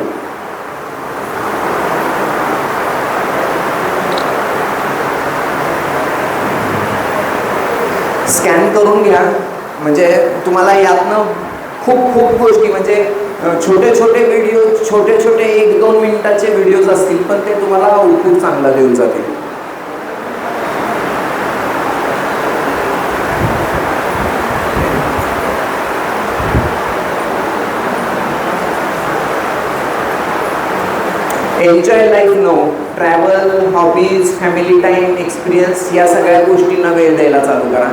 स्कॅन करून घ्या, म्हणजे तुम्हाला यातनं खूप खूप गोष्टी, म्हणजे छोटे छोटे व्हिडिओ, छोटे छोटे 1-2 मिनिटाचे व्हिडिओज असतील पण ते तुम्हाला आउटपुट चांगला देऊन जातील. Enjoy life no, travel, hobbies, family time, experience या सगळ्या गोष्टींना वेळ द्यायला चालू करा.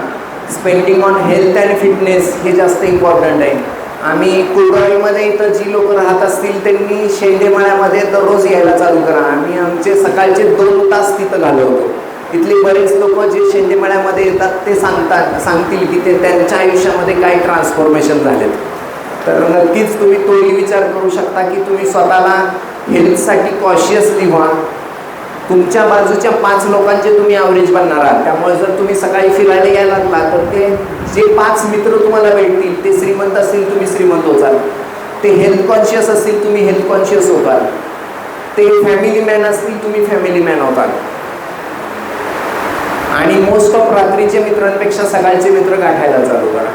Spending on health and fitness हे जास्त इम्पॉर्टंट आहे. आम्ही कुलगावीमध्ये इथं जी लोक राहत असतील त्यांनी शेंडेमाळ्यामध्ये दररोज यायला चालू करा. आम्ही आमचे सकाळचे 2 तास तिथं घालवतो. इथले बरेच लोक जे शेंडेमाळ्यामध्ये येतात ते सांगतील की ते त्यांच्या आयुष्यामध्ये काय ट्रान्सफॉर्मेशन झालेत. तर नक्कीच तुम्ही तोही विचार करू शकता की तुम्ही स्वतःला हेल्थसाठी कॉशियसली व्हा. तुमच्या बाजूच्या 5 लोकांचे तुम्ही ॲव्हरेज बनणार आहात. त्यामुळे जर तुम्ही सकाळी फिरायला यायला लागला तर ते जे 5 मित्र तुम्हाला भेटतील ते श्रीमंत असतील तुम्ही श्रीमंत होताल, ते हेल्थ कॉन्शियस असतील तुम्ही हेल्थ कॉन्शियस होताल, ते फॅमिली मॅन असतील तुम्ही फॅमिली मॅन होताल. आणि मोस्ट ऑफ रात्रीचे मित्रांपेक्षा सकाळचे मित्र गाठायला चालू करा.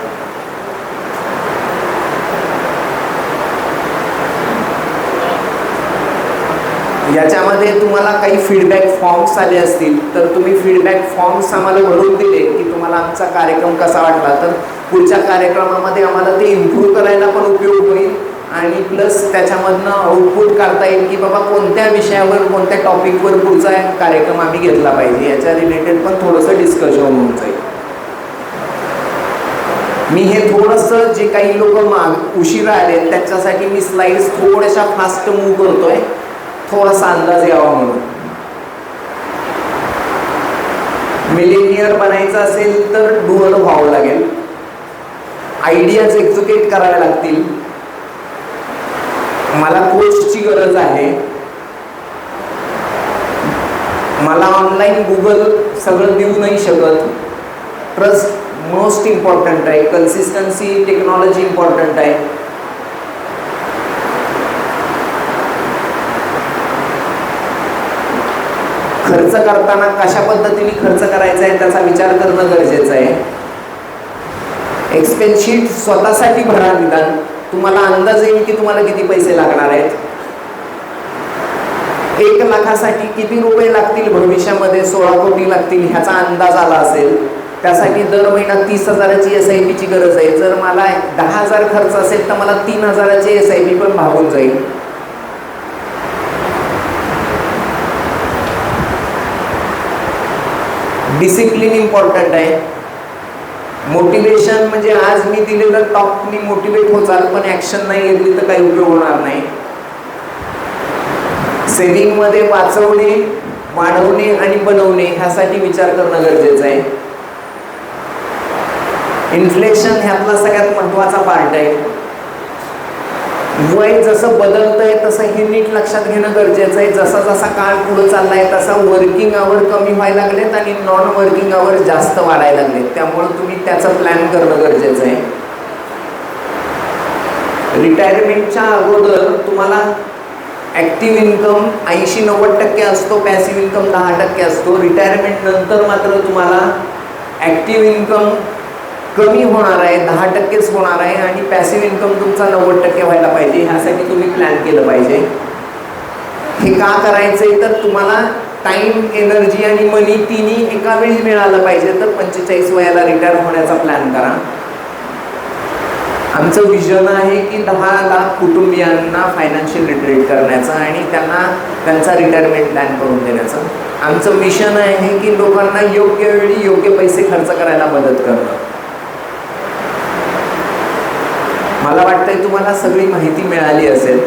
याच्यामध्ये तुम्हाला काही फीडबॅक फॉर्म्स आले असतील तर तुम्ही फीडबॅक फॉर्म्स आम्हाला भरून दिले की तुम्हाला आमचा कार्यक्रम कसा वाटला, तर पुढच्या कार्यक्रमामध्ये आम्हाला ते इम्प्रूव्ह करायला पण उपयोग होईल आणि प्लस त्याच्यामधनं आउटपुट काढता येईल की बाबा कोणत्या विषयावर कोणत्या टॉपिकवर पुढचा कार्यक्रम आम्ही घेतला पाहिजे, याच्या रिलेटेड पण थोडंसं डिस्कशन होऊन जाईल. मी हे थोडंसं जे काही लोक उशिरा आले त्यांच्यासाठी मी स्लाइड्स थोड्याशा फास्ट मूव्ह करतोय, थोडासा अंदाज यावा म्हणून. मिलेनियर बनायचं असेल तर डुअर व्हावं लागेल, आयडियाज एक्झिक्यूट कराव्या लागतील. मला कोचची गरज आहे. मला ऑनलाईन गुगल सगळं देऊ नाही शकत. ट्रस्ट मोस्ट इम्पॉर्टंट आहे, कन्सिस्टन्सी टेक्नॉलॉजी इम्पॉर्टंट आहे. खर्च करताना कशा पद्धतीने खर्च करायचा आहे त्याचा विचार करणं गरजेचं आहे. एक्सपेन्स शीट स्वतःसाठी भरा, निदान तुम्हाला अंदाज येईल की तुम्हाला किती पैसे लागणार आहेत. 1 लाखासाठी किती रुपये लागतील भविष्यामध्ये, 16 कोटी लागतील ह्याचा अंदाज आला असेल. त्यासाठी दर महिना 30,000ची SIP ची गरज आहे. जर मला 10,000 खर्च असेल तर मला 3,000ची SIP पण भागून जाईल. डिसिप्लिन इम्पॉर्टंट आहे. मोटिवेशन म्हणजे आज मी दिलेलं टॉपनी मोटिवेट होचाल पण ॲक्शन नाही घेतली तर काही उपयोग होणार नाही. सेव्हिंगमध्ये वाचवणे, वाढवणे आणि बनवणे ह्यासाठी विचार करणं गरजेचं आहे. इन्फ्लेशन ह्यातला सगळ्यात महत्त्वाचा पार्ट आहे. वय जसं बदलतंय तसं हे नीट लक्षात घेणं गरजेचं आहे. जसा जसा काळ पुढे चाललाय तसा वर्किंग आवर कमी व्हायला लागलेत आणि नॉन वर्किंग आवर जास्त वाढायला लागलेत. त्यामुळे तुम्ही त्याचं प्लॅन करणं गरजेचं आहे. रिटायरमेंटच्या अगोदर तुम्हाला ॲक्टिव्ह इन्कम 80-90% असतो, पॅसिव्ह इन्कम 10% असतो. रिटायरमेंट नंतर मात्र तुम्हाला ॲक्टिव्ह इन्कम कमी होणार आहे, 10%च होणार आहे आणि पॅसिव्ह इन्कम तुमचा 90% व्हायला पाहिजे. ह्यासाठी तुम्ही प्लॅन केलं पाहिजे. हे का करायचं आहे तर तुम्हाला टाईम, एनर्जी आणि मनी तिन्ही एका वेळी मिळालं पाहिजे. तर 45 वयाला रिटायर होण्याचा प्लॅन करा. आमचं विजन आहे की 10 लाख कुटुंबियांना फायनान्शियल लिटरेट करण्याचं आणि त्यांना त्यांचा रिटायरमेंट प्लॅन करून देण्याचं. आमचं मिशन आहे की लोकांना योग्य वेळी योग्य पैसे खर्च करायला मदत करणं. मला वाटतंय तुम्हाला सगळी माहिती मिळाली असेल.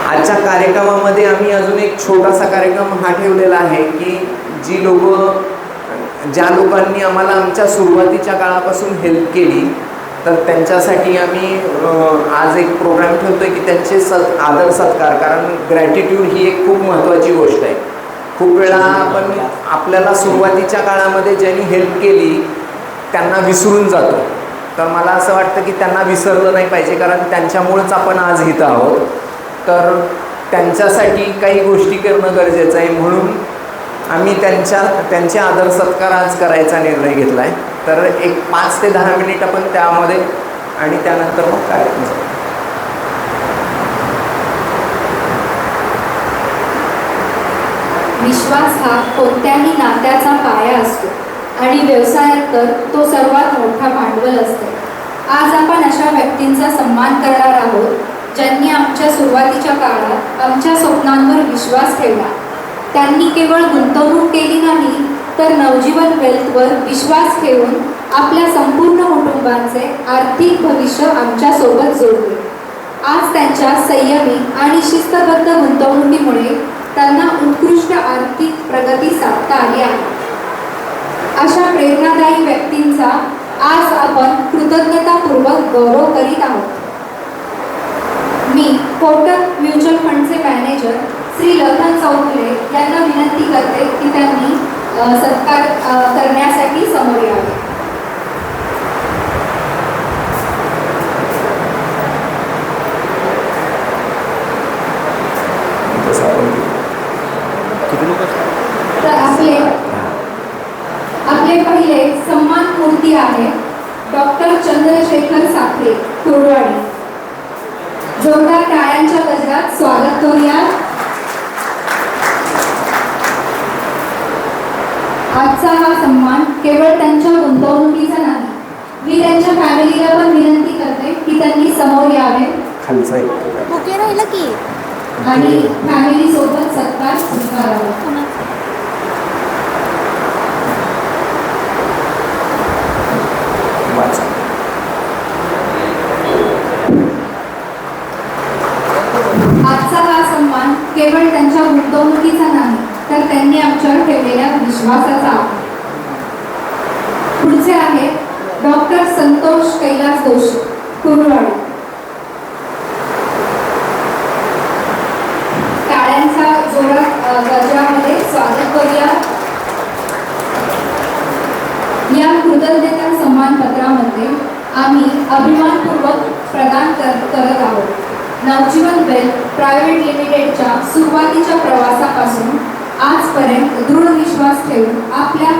आजच्या कार्यक्रमामध्ये आम्ही अजून एक छोटासा कार्यक्रम हा ठेवलेला आहे की ज्या लोकांनी आम्हाला आमच्या सुरुवातीच्या काळापासून हेल्प केली तर त्यांच्यासाठी आम्ही आज एक प्रोग्राम ठेवतोय की त्यांचे आदर सत्कार. कारण ग्रॅटिट्यूड ही एक खूप महत्त्वाची गोष्ट आहे. खूप वेळा आपण आपल्याला सुरुवातीच्या काळामध्ये ज्यांनी हेल्प केली त्यांना विसरून जातो. तर मला असं वाटतं की त्यांना विसरलं नाही पाहिजे, कारण त्यांच्यामुळेच आपण आज इथं आहोत. तर त्यांच्यासाठी काही गोष्टी करणं गरजेचं आहे. म्हणून आम्ही त्यांचे आदर सत्कार आज करायचा निर्णय घेतला आहे. तर एक 5 ते 10 मिनिट आपण त्यामध्ये आणि त्यानंतर मग कार्यक्रम. विश्वास हा कोणत्याही नात्याचा पाया असतो आणि व्यवसायात तर तो सर्वात मोठा भांडवल असते. आज आपण अशा व्यक्तींचा सन्मान करणार आहोत ज्यांनी आमच्या सुरुवातीच्या काळात आमच्या स्वप्नांवर विश्वास ठेवला. त्यांनी केवळ गुंतवणूक केली नाही तर नवजीवन वेल्थवर विश्वास ठेवून आपल्या संपूर्ण कुटुंबाचे आर्थिक भविष्य आमच्यासोबत जोडले. आज त्यांच्या संयमी आणि शिस्तबद्ध गुंतवणुकीमुळे त्यांना उत्कृष्ट आर्थिक प्रगती साधता आली आहे. अशा प्रेरणादायी व्यक्तींचा आज आपण कृतज्ञतापूर्वक गौरव करीत आहोत. मी कोटक म्युच्युअल फंडचे मॅनेजर श्री लखन चौगुले यांना विनंती करते की त्यांनी सत्कार करण्यासाठी समोर यावे. तर आपले पहिले सन्मान मूर्ती आहे डॉक्टर चंद्रशेखर साखरे, कुर्डवाडी. जोरदार टाळ्यांच्या गजरात स्वागत करूया. आजचा हा सन्मान केवळ त्यांच्या गुंतवणुकीचा नाही, मी त्यांच्या फॅमिलीला पण विनंती करते की त्यांनी समोर यावे खालचा एक बुके राहिलं की आणि फॅमिली सोबत सत्कार स्वीकारावा. वाचा. आजचा हा सन्मान केवळ त्यांच्या गुंतवणुकीचा नाही, तर त्यांनी आमच्यावर ठेवलेल्या विश्वासाचा आहे. पुढचे आहे डॉक्टर संतोष कैलास दोशी, कुर्डवाडी. टाळ्यांचा जोरात गजरामध्ये स्वागत करूया. या कृतज्ञता सन्मान पत्रामध्ये आम्ही अभिमानपूर्वक प्रदान करत आहोत. नवजीवन वेल्थ प्रायव्हेट लिमिटेडच्या सुरुवातीच्या प्रवासापासून आजपर्यंत दृढ विश्वास ठेवून आपल्या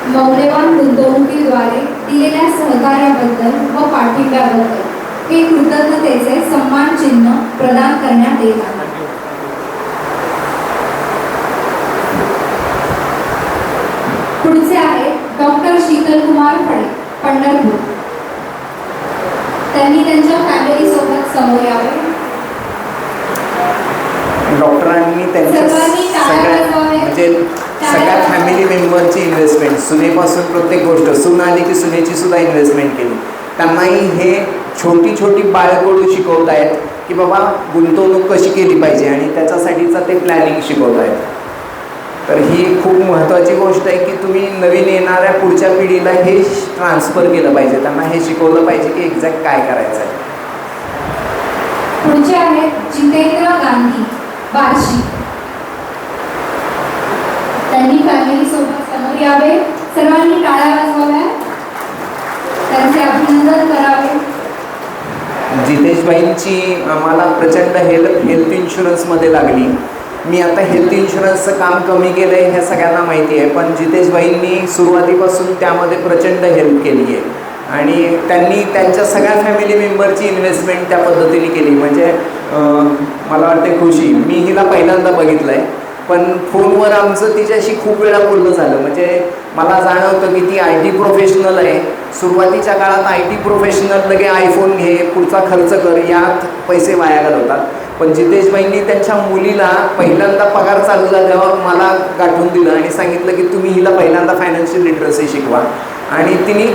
मौल्यवान गुंतवणुकीद्वारे दिलेल्या सहकार्याबद्दल व पाठिंब्याबद्दल हे कृतज्ञतेचे सन्मान चिन्ह प्रदान करण्यात येत आहे. पुढचे आहे डॉक्टर शीतल कुमार फडे, पंढरपूर. त्यांनी त्यांच्या फॅमिली सोबत समोर यावे. डॉक्टरांनी त्यांच्या सर्वांनी टाळ्या सगळ्या वाजवावे. म्हणजे सगळ्या फॅमिली मेंबरची इन्व्हेस्टमेंट, सुनेपासून प्रत्येक गोष्ट, सून आली की सुनेची सुद्धा इन्व्हेस्टमेंट केली. त्यांनाही हे छोटी छोटी बाळकडू शिकवत आहेत की बाबा गुंतवणूक कशी केली पाहिजे आणि त्याच्यासाठीचं ते प्लॅनिंग शिकवत आहेत. तर ही खूप महत्त्वाची गोष्ट आहे की तुम्ही नवीन येणाऱ्या पुढच्या पिढीला हे ट्रान्सफर केलं पाहिजे, त्यांना हे शिकवलं पाहिजे की एक्झॅक्ट काय करायचं आहे. पुढचे आहेत जितेंद्र गांधी, बार्शी. त्यांनी फॅमिली सोबत समोर यावे. सर्वांनी टाळ्या वाजवाव्या, त्यांचे अभिनंदन करावे. जितेशबाईंची आम्हाला प्रचंड हेल्थ इन्शुरन्समध्ये लागली. मी आता हेल्थ इन्शुरन्सचं काम कमी केलं आहे हे सगळ्यांना माहिती आहे, पण जितेशबाईंनी सुरुवातीपासून त्यामध्ये प्रचंड हेल्प केली आहे आणि त्यांनी त्यांच्या सगळ्या फॅमिली मेंबरची इन्व्हेस्टमेंट त्या पद्धतीने केली. म्हणजे मला वाटते खुशी, मी हिला पहिल्यांदा बघितलं आहे, पण फोनवर आमचं तिच्याशी खूप वेळा बोलणं झालं. म्हणजे मला जाणवतं की ती IT प्रोफेशनल आहे. सुरुवातीच्या काळात IT प्रोफेशनल लगे आयफोन घे, पुढचा खर्च कर, यात पैसे वाया घालवतात. पण जितेशबाईंनी त्यांच्या मुलीला पहिल्यांदा पगार चालू झाल्यावर मला गाठून दिलं आणि सांगितलं की तुम्ही हिला पहिल्यांदा फायनान्शियल लिटरसी शिकवा. आणि तिने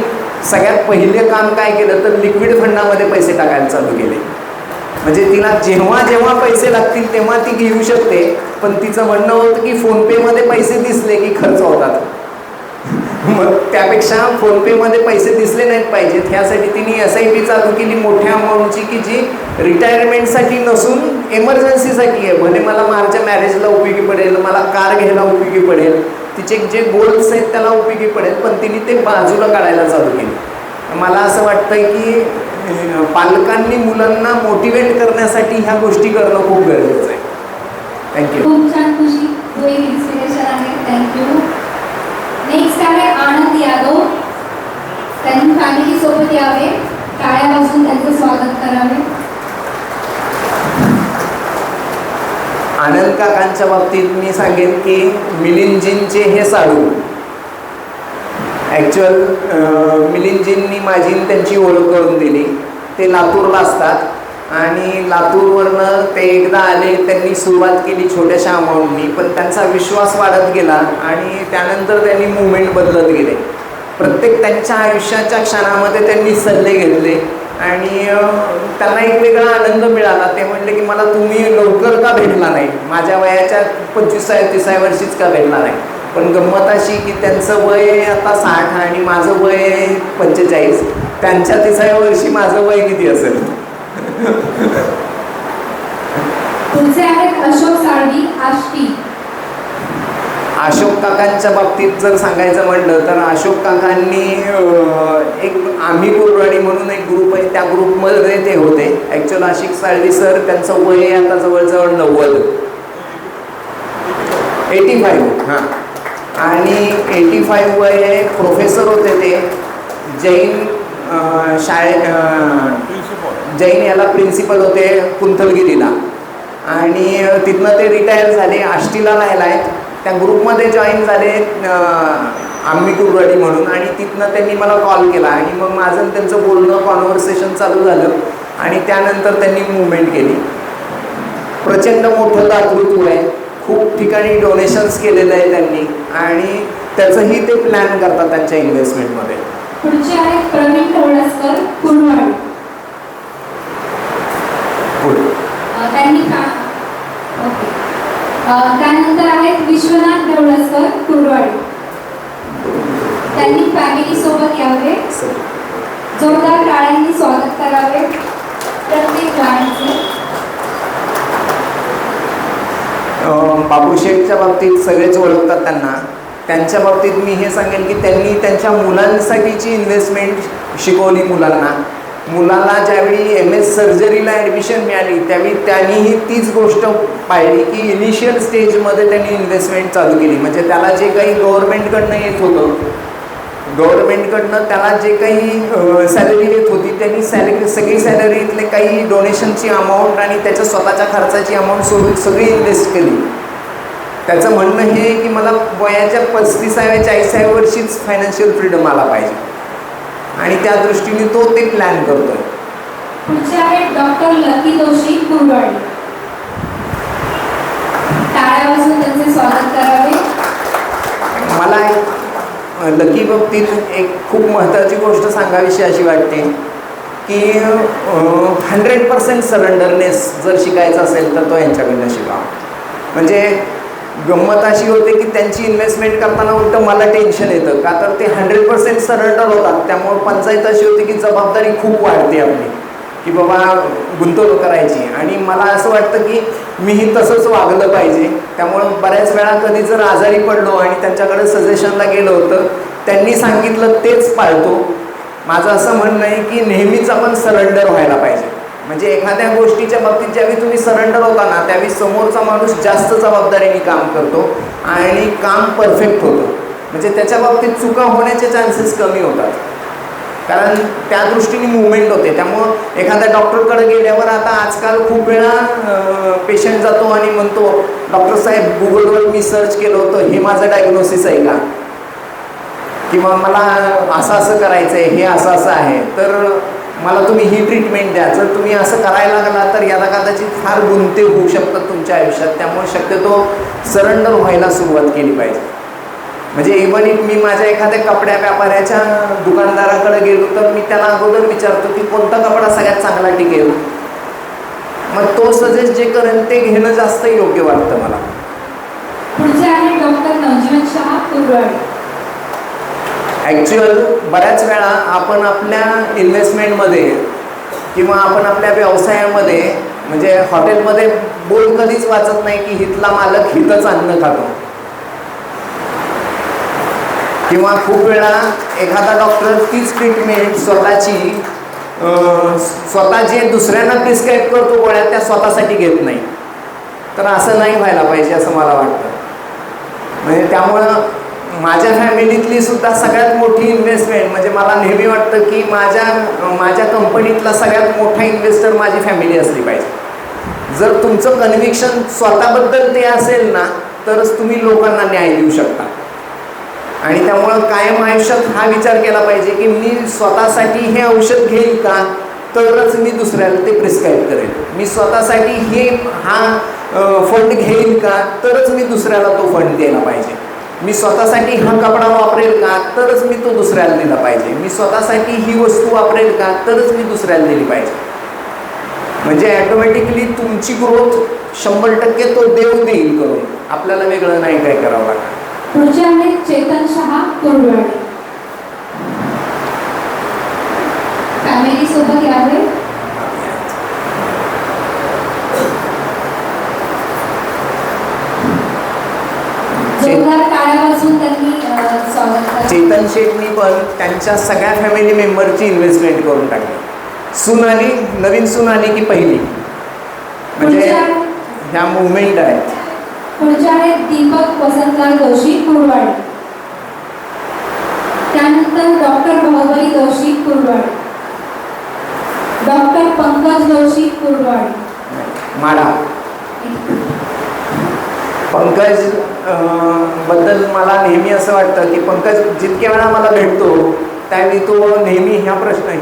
सगळ्यात पहिले काम काय केलं तर लिक्विड फंडामध्ये पैसे टाकायला चालू केले. म्हणजे तिला जेव्हा जेव्हा पैसे लागतील तेव्हा ती घेऊ शकते, पण तिचं म्हणणं होतं की फोनपेमध्ये पैसे दिसले की खर्च होतात. मग त्यापेक्षा फोनपेमध्ये पैसे दिसले नाहीत पाहिजेत, ह्यासाठी तिने SIP चालू केली मोठ्या अमाऊंटची की जी रिटायरमेंटसाठी नसून एमर्जन्सीसाठी आहे. भले मला माझ्या मॅरेजला उपयोगी पडेल, मला कार घ्यायला उपयोगी पडेल, तिचे जे गोल्स आहेत त्याला उपयोगी पडेल, पण तिने ते बाजूला काढायला चालू केली. मला असं वाटतं की पालकांनी मुलांना मोटिवेट करण्यासाठी ह्या गोष्टी करणं खूप गरजेचं आहे. थँक्यू. खूप छान खुशी, तो एक इन्स्पिरेशन आहे. थँक्यू. नेक्स्ट आहे आनंद यादव. त्यांनी फॅमिली सोबत यावे, टाळ्या वाजवून त्यांचं स्वागत करावे. आनंद काकांच्या बाबतीत मी सांगेन की मिलिंदजींचे हे साडू ॲक्च्युअल मिलिंदजींनी माझी त्यांची ओळख करून दिली. ते लातूरला असतात आणि लातूरवरनं ते एकदा आले, त्यांनी सुरुवात केली छोट्याशा अमाऊंटनी, पण त्यांचा विश्वास वाढत गेला आणि त्यानंतर त्यांनी मुवमेंट बदलत गेले. प्रत्येक त्यांच्या आयुष्याच्या क्षणामध्ये त्यांनी सल्ले घेतले आणि त्यांना एक वेगळा आनंद मिळाला. ते म्हणले की मला तुम्ही लवकर का भेटला नाही, माझ्या वयाच्या 25-30 वर्षीच का भेटला नाही. पण गंमत अशी की त्यांचं वय आता 60 आणि माझं वय 45. त्यांच्या 30व्या वर्षी माझं वय किती असेल? पुढचे आहेत अशोक साळवी, आष्टी. अशोक काकांच्या बाबतीत जर सांगायचं म्हटलं तर अशोक काकांनी एक आम्ही कुरवाडी म्हणून एक ग्रुप आहे, त्या ग्रुपमध्ये ते होते. ॲक्च्युअल आशिक साळवी सर त्यांचं वय आहे आता जवळजवळ 85. हां, आणि 85 वय आहे. प्रोफेसर होते ते जैन जैन याला प्रिन्सिपल होते कुंथलगिरीला, आणि तिथनं ते रिटायर झाले. आष्टीला राहिला आहे. त्या ग्रुपमध्ये जॉईन झाले आम्ही कुरवाडी म्हणून, आणि तिथनं त्यांनी मला कॉल केला आणि मग माझं त्यांचं बोलणं कॉन्व्हर्सेशन चालू झालं आणि त्यानंतर त्यांनी मुवमेंट केली. प्रचंड मोठं दातृत्व आहे, खूप ठिकाणी डोनेशन्स केलेलं आहे त्यांनी, आणि त्याचंही ते प्लॅन करतात त्यांच्या इन्व्हेस्टमेंटमध्ये. पुढचे आहेत प्रवीण ढवळसकर, कुरवाडी. त्यांनी ओके. त्यानंतर आहेत विश्वनाथ ढवळसकर, कुरवाडी. त्यांनी फॅमिली सोबत यावे, जोरदार टाळ्यांनी स्वागत करावे प्रत्येक गाण्याचे. बाबूशेठच्या बाबतीत सगळेच ओळखतात त्यांना. त्यांच्या बाबतीत मी हे सांगेन की त्यांनी त्यांच्या मुलांसाठीची इन्व्हेस्टमेंट शिकवली मुलांना. मुलाला ज्यावेळी MS सर्जरीला ॲडमिशन मिळाली त्यावेळी त्यांनीही तीच गोष्ट पाहिली की इनिशियल स्टेजमध्ये त्यांनी इन्व्हेस्टमेंट चालू केली. म्हणजे त्याला जे काही गव्हर्नमेंटकडनं येत होतं, गव्हर्नमेंटकडनं त्याला जे काही सॅलरी येत होती त्यांनी सगळी सॅलरीतले काही डोनेशनची अमाऊंट आणि त्याच्या स्वतःच्या खर्चाची अमाऊंट सोडून सगळी इन्व्हेस्ट केली. त्याचं म्हणणं हे आहे की मला वयाच्या 35-40व्या वर्षीच फायनान्शियल फ्रीडम आला पाहिजे, आणि त्या दृष्टीने तो ते प्लॅन करतोय. पुढचे आहेत डॉक्टर लकी जोशी, कुरवाडी. टाळ्या वाजवून त्यांचे स्वागत करावे. मला लकी बाबतीत एक खूप महत्त्वाची गोष्ट सांगावीशी अशी वाटते की 100% सरेंडरनेस जर शिकायचं असेल तर तो यांच्याकडनं शिकावा. म्हणजे गंमत अशी होते की त्यांची इन्व्हेस्टमेंट करताना उलटं मला टेन्शन येतं, का तर ते 100% सरेंडर होतात. त्यामुळे पंचायत अशी होती की जबाबदारी खूप वाढते आपली, की बाबा गुंतवणूक करायची, आणि मला असं वाटतं की मीही तसंच वागलं पाहिजे. त्यामुळं बऱ्याच वेळा कधी जर आजारी पडलो आणि त्यांच्याकडे सजेशनला गेलो होतं, त्यांनी सांगितलं तेच पाळतो. माझं असं म्हणणं आहे की नेहमीच आपण सरेंडर व्हायला पाहिजे. म्हणजे एखाद्या गोष्टीच्या बाबतीत ज्यावेळी तुम्ही सरेंडर होता ना त्यावेळी समोरचा माणूस जास्त जबाबदारीने काम करतो आणि काम परफेक्ट होतं. म्हणजे त्याच्या बाबतीत चुका होण्याचे चान्सेस कमी होतात, कारण त्या दृष्टीने मुवमेंट होते. त्यामुळं एखाद्या डॉक्टरकडे गेल्यावर आता आजकाल खूप वेळा पेशंट जातो आणि म्हणतो, डॉक्टर साहेब गुगलवर मी सर्च केलं होतं, हे माझं डायग्नोसिस आहे का, किंवा मला असं असं करायचं आहे, हे असं असं आहे, तर मला तुम्ही ही ट्रीटमेंट द्या. जर तुम्ही असं करायला लागला तर याला कदाचित फार गुंते होऊ शकतात तुमच्या आयुष्यात. त्यामुळे शक्यतो सरेंडर व्हायला सुरुवात केली पाहिजे. म्हणजे इव्हन इफ मी माझ्या एखाद्या कपड्या व्यापाऱ्याच्या दुकानदाराकडे गेलो तर मी त्याला अगोदर विचारतो की कोणता कपडा सगळ्यात चांगला टिकेल, मग तो सजेस्ट जे करेल ते घेणं जास्त योग्य वाटतं मला. पुढचे आहे डॉक्टर नवजीवन शहा, कुरवाडी. ॲक्च्युअल बऱ्याच वेळा आपण आपल्या इन्व्हेस्टमेंटमध्ये किंवा आपण आपल्या व्यवसायामध्ये, म्हणजे हॉटेलमध्ये बोर्ड कधीच वाचत नाही की हितला मालक हितच अन्न खातो, किंवा खूप वेळा एखादा डॉक्टर तीच ट्रीटमेंट स्वतः जे दुसऱ्यांना प्रिस्क्राईब करतो गोळ्या त्या स्वतःसाठी घेत नाही. तर असं नाही व्हायला पाहिजे असं मला वाटतं. म्हणजे त्यामुळं माझ्या फॅमिलीतली सुद्धा सगळ्यात मोठी इन्व्हेस्टमेंट, म्हणजे मला नेहमी वाटतं की माझ्या कंपनीतला सगळ्यात मोठा इन्व्हेस्टर माझी फॅमिली असली पाहिजे. जर तुमचं कन्व्हिक्शन स्वतःबद्दल ते असेल ना तरच तुम्ही लोकांना न्याय देऊ शकता. आणि त्यामुळं कायम आयुष्यात हा विचार केला पाहिजे की मी स्वतःसाठी हे औषध घेईल का, तरच मी दुसऱ्याला ते प्रिस्क्राईब करेल. मी स्वतःसाठी हा फंड घेईल का, तरच मी दुसऱ्याला तो फंड द्यायला पाहिजे. मी स्वतःसाठी हा कपडा वापरेल का, तरच मी तो दुसऱ्याला दिला पाहिजे. मी स्वतःसाठी ही वस्तू वापरेल का, तरच मी दुसऱ्याला दिली पाहिजे. म्हणजे ॲटोमॅटिकली तुमची ग्रोथ 100% तो देव देईल करून. आपल्याला वेगळं नाही काय करावं लागतं. पुढचे आहेत चेतन शहा कुर्डवाडी. फॅमिली सोबत यावे. जोरदार टाळ्या वाजवून त्यांनी स्वागत केलं. चेतन शेटनी पण त्यांच्या सगळ्या फॅमिली मेंबरची इन्व्हेस्टमेंट करून टाकली. सून आली, नवीन सून आली की पहिली, म्हणजे ह्या मुवमेंट आहेत. पुढचे आहेत दीपक वसंतलाल जोशी कुर्डवाडी. त्यानंतर डॉक्टर बाहुबली जोशी कुर्डवाडी. डॉक्टर पंकज जोशी कुर्डवाडी. माडा. पंकज बद्दल मला नेहमी असं वाटतं की पंकज जितक्या वेळा मला भेटतो त्यावेळी तो नेहमी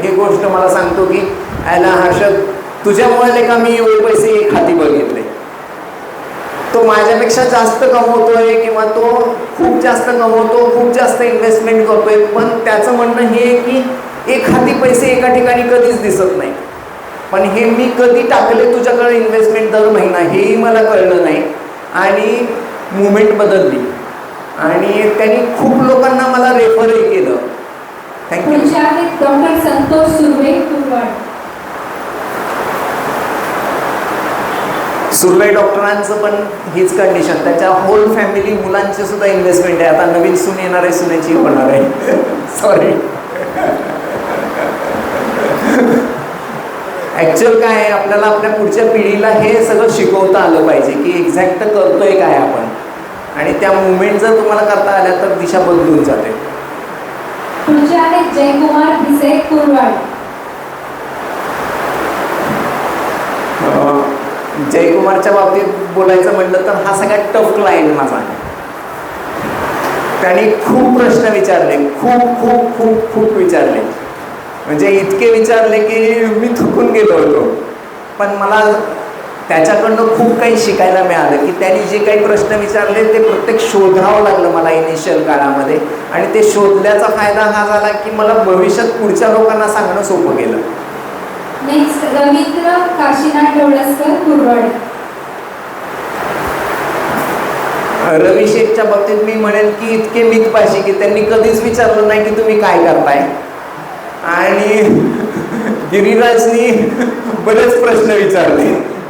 ही गोष्ट मला सांगतो की याला हर्षद, तुझ्यामुळे का मी एवढे पैसे एक हाती बघितले. तो माझ्यापेक्षा जास्त कमवतोय किंवा तो खूप जास्त कमवतो, खूप जास्त इन्व्हेस्टमेंट करतोय, पण त्याचं म्हणणं हे आहे की एक हाती पैसे एका ठिकाणी कधीच दिसत नाही. पण हे मी कधी टाकले तुझ्याकडे इन्व्हेस्टमेंट दर महिना हेही मला कळलं नाही. आणि मुवमेंट बदलली आणि त्यांनी खूप लोकांना मला रेफरही केलं. थँक्यू. पुढचे आहेत डॉक्टर संतोष सुर्वे कुर्डवाडी. सुर्वे डॉक्टरांचं पण हीच कंडिशन. त्याच्या होल फॅमिली मुलांची सुद्धा इन्व्हेस्टमेंट आहे. आता नवीन सून येणार आहे, सुनेची होणार आहे. सॉरी. ॲक्च्युअल काय आहे, आपल्याला आपल्या पुढच्या पिढीला हे सगळं शिकवता आलं पाहिजे की एक्झॅक्ट करतोय काय आपण, आणि त्या मुवमेंट जर तुम्हाला करता आल्या तर दिशा बदलून जाते. पुढचे आहेत जयकुमार भिसे कुर्डवाडी. जयकुमारच्या बाबतीत बोलायचं म्हटलं तर हा सगळ्यात टफ क्लायंट माझा. त्यांनी खूप प्रश्न विचारले, खूप खूप खूप खूप विचारले. म्हणजे इतके विचारले की मी थकून गेलो होतो. पण मला त्याच्याकडनं खूप काही शिकायला मिळालं की त्यांनी जे काही प्रश्न विचारले ते प्रत्येक शोधावं लागलं मला इनिशियल काळामध्ये. आणि ते शोधल्याचा फायदा हा झाला की मला भविष्यात पुढच्या लोकांना सांगणं सोपं गेलं. नेक्स्ट रवींद्र काशीनाथ डोळसकर कुर्डवाडी. रवी शेखच्या बाबतीत मी म्हणेन की इतके मितभाषी की त्यांनी कधीच विचारलं नाही की तुम्ही काय करताय. आणि गिरीराजनी बरेच प्रश्न विचारले.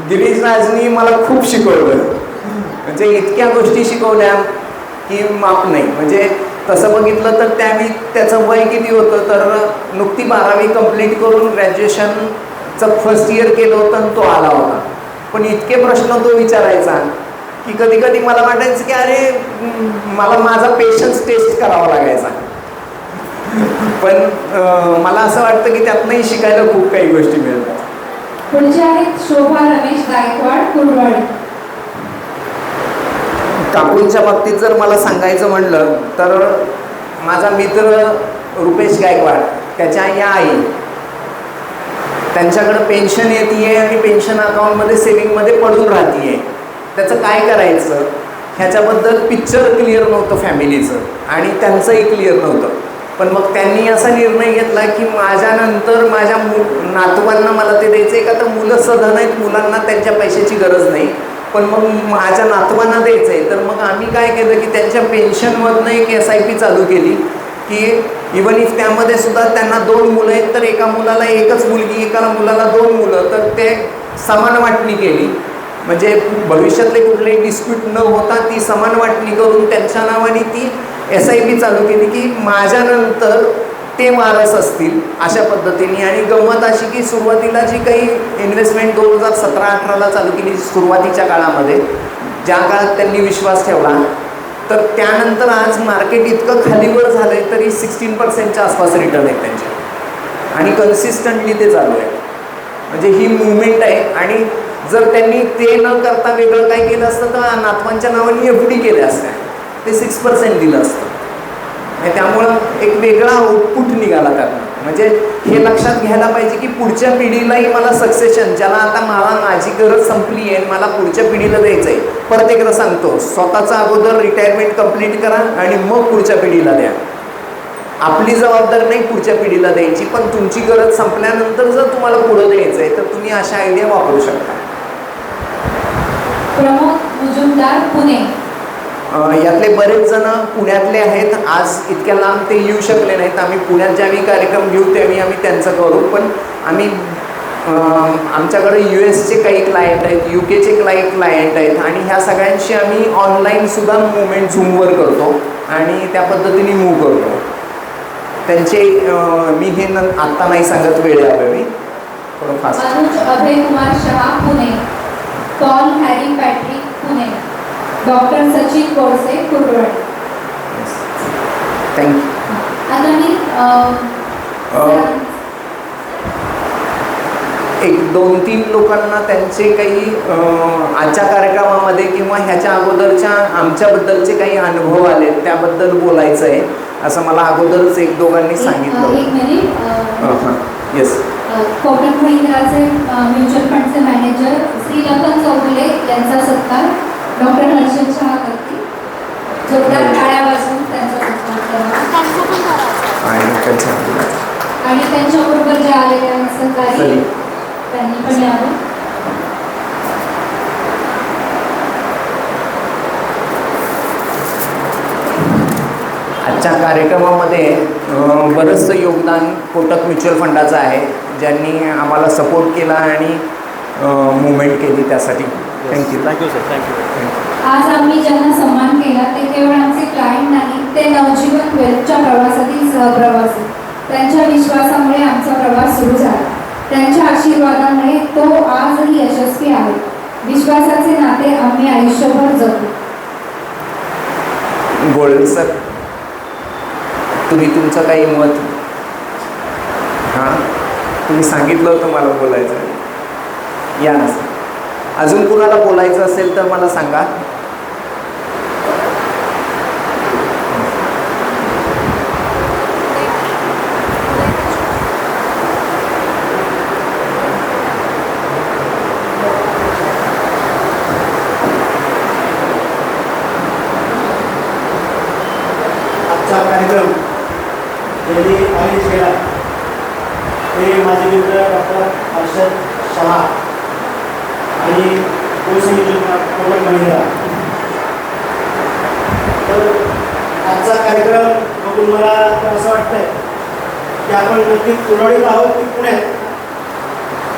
गिरीराजनी मला खूप शिकवलं. म्हणजे इतक्या गोष्टी शिकवल्या की माप नाही. म्हणजे तसं बघितलं तर त्यावेळी त्याचं वय किती होतं तर नुकती 12वी कंप्लीट करून ग्रॅज्युएशनचं फर्स्ट इयर केलं होतं आणि तो आला होता. पण इतके प्रश्न तो विचारायचा की कधी कधी मला वाटायचं की अरे मला माझा पेशन्स टेस्ट करावा लागायचा. पण मला असं वाटतं की त्यातनंही शिकायला खूप काही गोष्टी मिळतात. पुढचे आहेत शोभा रमेश गायकवाड कुर्डवाडी. काकूंच्या बाबतीत जर मला सांगायचं म्हणलं तर माझा मित्र रुपेश गायकवाड, त्याच्या या आई, त्यांच्याकडं पेन्शन येते आणि पेन्शन अकाउंटमध्ये सेविंगमध्ये पडून राहते. त्याचं काय करायचं ह्याच्याबद्दल पिक्चर क्लिअर नव्हतं फॅमिलीचं आणि त्यांचंही क्लिअर नव्हतं. पण मग त्यांनी असा निर्णय घेतला की माझ्यानंतर माझ्या नातवांना मला ते द्यायचं आहे का, तर मुलं सधन आहेत, मुलांना त्यांच्या पैशाची गरज नाही, पण मग माझ्या नातवांना द्यायचं आहे. तर मग आम्ही काय केलं की त्यांच्या पेन्शनमधनं एक SIP चालू केली की इवन इफ त्यामध्ये सुद्धा त्यांना 2 मुलं आहेत तर एका मुलाला एकच मुलगी, एका मुलाला 2 मुलं, तर ते समान वाटणी केली. म्हणजे भविष्यातले कुठलेही डिस्प्यूट न होता ती समान वाटणी करून त्यांच्या नावाने ती SIP चालू केली की माझ्यानंतर ते वारस असतील अशा पद्धतीने. आणि गंमत अशी की सुरुवातीला जी काही इन्व्हेस्टमेंट 2017-18ला चालू केली सुरुवातीच्या काळामध्ये, ज्या काळात त्यांनी विश्वास ठेवला, तर त्यानंतर आज मार्केट इतकं खालीवर झालं आहे तरी 16%च्या आसपास रिटर्न आहेत त्यांचे आणि कन्सिस्टंटली ते चालू आहे. म्हणजे ही मुवमेंट आहे. आणि जर त्यांनी ते न करता वेगळं काय केलं असतं तर नातवांच्या नावाने FD केल्या असत्या, ते 6% दिलं असतं. आणि त्यामुळं एक वेगळा आउटपुट निघाला त्यातनं. म्हणजे हे लक्षात घ्यायला पाहिजे की पुढच्या पिढीलाही मला सक्सेशन, ज्याला आता मला माझी गरज संपली आहे, मला पुढच्या पिढीला द्यायचं आहे. परत एकदा सांगतो, स्वतःचा अगोदर रिटायरमेंट कंप्लीट करा आणि मग पुढच्या पिढीला द्या. आपली जबाबदारी नाही पुढच्या पिढीला द्यायची, पण तुमची गरज संपल्यानंतर जर तुम्हाला पुढं द्यायचं आहे तर तुम्ही अशा आयडिया वापरू शकता. प्रमोद मुजुमदार, पुणे. यातले बरेच जण पुण्यातले आहेत. आज इतक्या लांब ते येऊ शकले नाहीत. आम्ही पुण्यात ज्यावेळी कार्यक्रम घेऊ त्यावेळी आम्ही त्यांचं करू. पण आम्ही आमच्याकडे US चे काही क्लायंट आहेत, UK चे काही क्लायंट आहेत आणि ह्या सगळ्यांशी आम्ही ऑनलाईनसुद्धा मुवमेंट झूमवर करतो आणि त्या पद्धतीने मूव करतो. त्यांचे मी हे आत्ता नाही सांगत, वेळेअभावी थोडं fast. Anuj Abhay Kumar Shah, Pune. Paul Harry Patrick, Pune. Doctor Sachin Kolse, Kurduwadi. Thank you. आता मी एक 2-3 लोकांना त्यांचे काही आजच्या कार्यक्रमामध्ये किंवा ह्याच्या अगोदरच्या आमच्याबद्दलचे काही अनुभव आले त्याबद्दल बोलायचं आहे असं मला अगोदरच 1-2 सांगितलं. एक मिनिट. हां, येस. कोटक महिंद्राचे म्युच्युअल फंडचे मॅनेजर श्री लखन चौगुले यांचा सत्कार डॉक्टर हर्षद शहा करतील. जोरदार टाळ्या वाजवून त्यांचा सत्कार करा. आणि त्यांच्याबरोबर जे आलेले आहेत सहकारी त्यांनी पण यावं. आजच्या कार्यक्रमामध्ये बरंचसं योगदान कोटक म्युच्युअल फंडाचं आहे, ज्यांनी आम्हाला सपोर्ट केला आणि मुवमेंट केली त्यासाठी थँक्यू. Thank you sir. थँक्यू. आज आम्ही ज्यांना सन्मान केला ते केवळ आमचे क्लायंट नाही, ते नवजीवन वेल्थच्या प्रवासातील सहप्रवासी. त्यांच्या विश्वासामुळे आमचा प्रवास सुरू झाला. त्यांच्या आशीर्वादामुळे तो आजही यशस्वी आहे. विश्वासाचे नाते आम्ही आयुष्यभर जगू. गोळे सर, तुम्ही तुमचं काही मत? हां, तुम्ही सांगितलं होतं मला बोलायचं. या ना सर. अजून कुणाला बोलायचं असेल तर मला सांगा. आजचा कार्यक्रम ज्यांनी आयोजित केला ते माझे मित्र डॉक्टर हर्षद शहा आणि कोटक महिंद्रा. तर आजचा कार्यक्रम बघून मला असं वाटतंय की आपण नक्की कुर्डवाडीत आहोत की पुण्यात,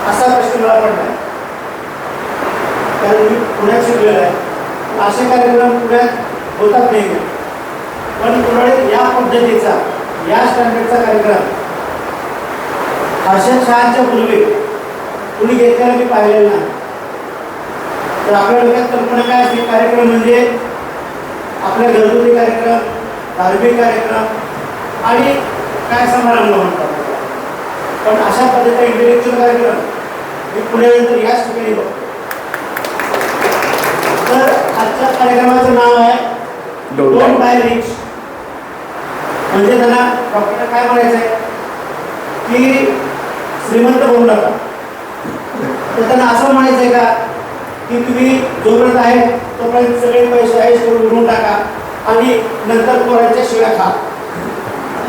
असा प्रश्न मला पडला. कारण मी पुण्यात शिकलेला आहे. असे कार्यक्रम पुण्यात होतात नाही, पण कुर्डवाडीत या पद्धतीचा, या स्टँडर्डचा कार्यक्रम हर्षद शहाच्या पूर्वी कुणी घेतलेला मी पाहिलेला नाही. तर आपल्या डोक्यात कल्पना काय असते, कार्यक्रम म्हणजे आपल्या घरगुती कार्यक्रम, धार्मिक कार्यक्रम आणि काय समारंभ म्हणतात. पण अशा पद्धतीचा इंटेलेक्च्युअल कार्यक्रम मी पुण्यानंतर याच ठिकाणी बघतो. तर आजच्या कार्यक्रमाचं नाव आहे डोंट बाय रिच. म्हणजे त्यांना डॉक्टरला काय म्हणायचं आहे की श्रीमंत होऊ नका. तर त्यांना असं म्हणायचं आहे का की तुम्ही जोपर्यंत आहे तोपर्यंत सगळे पैसे ऐश करून उडवून टाका आणि नंतर पोरांच्या शिव्या खा.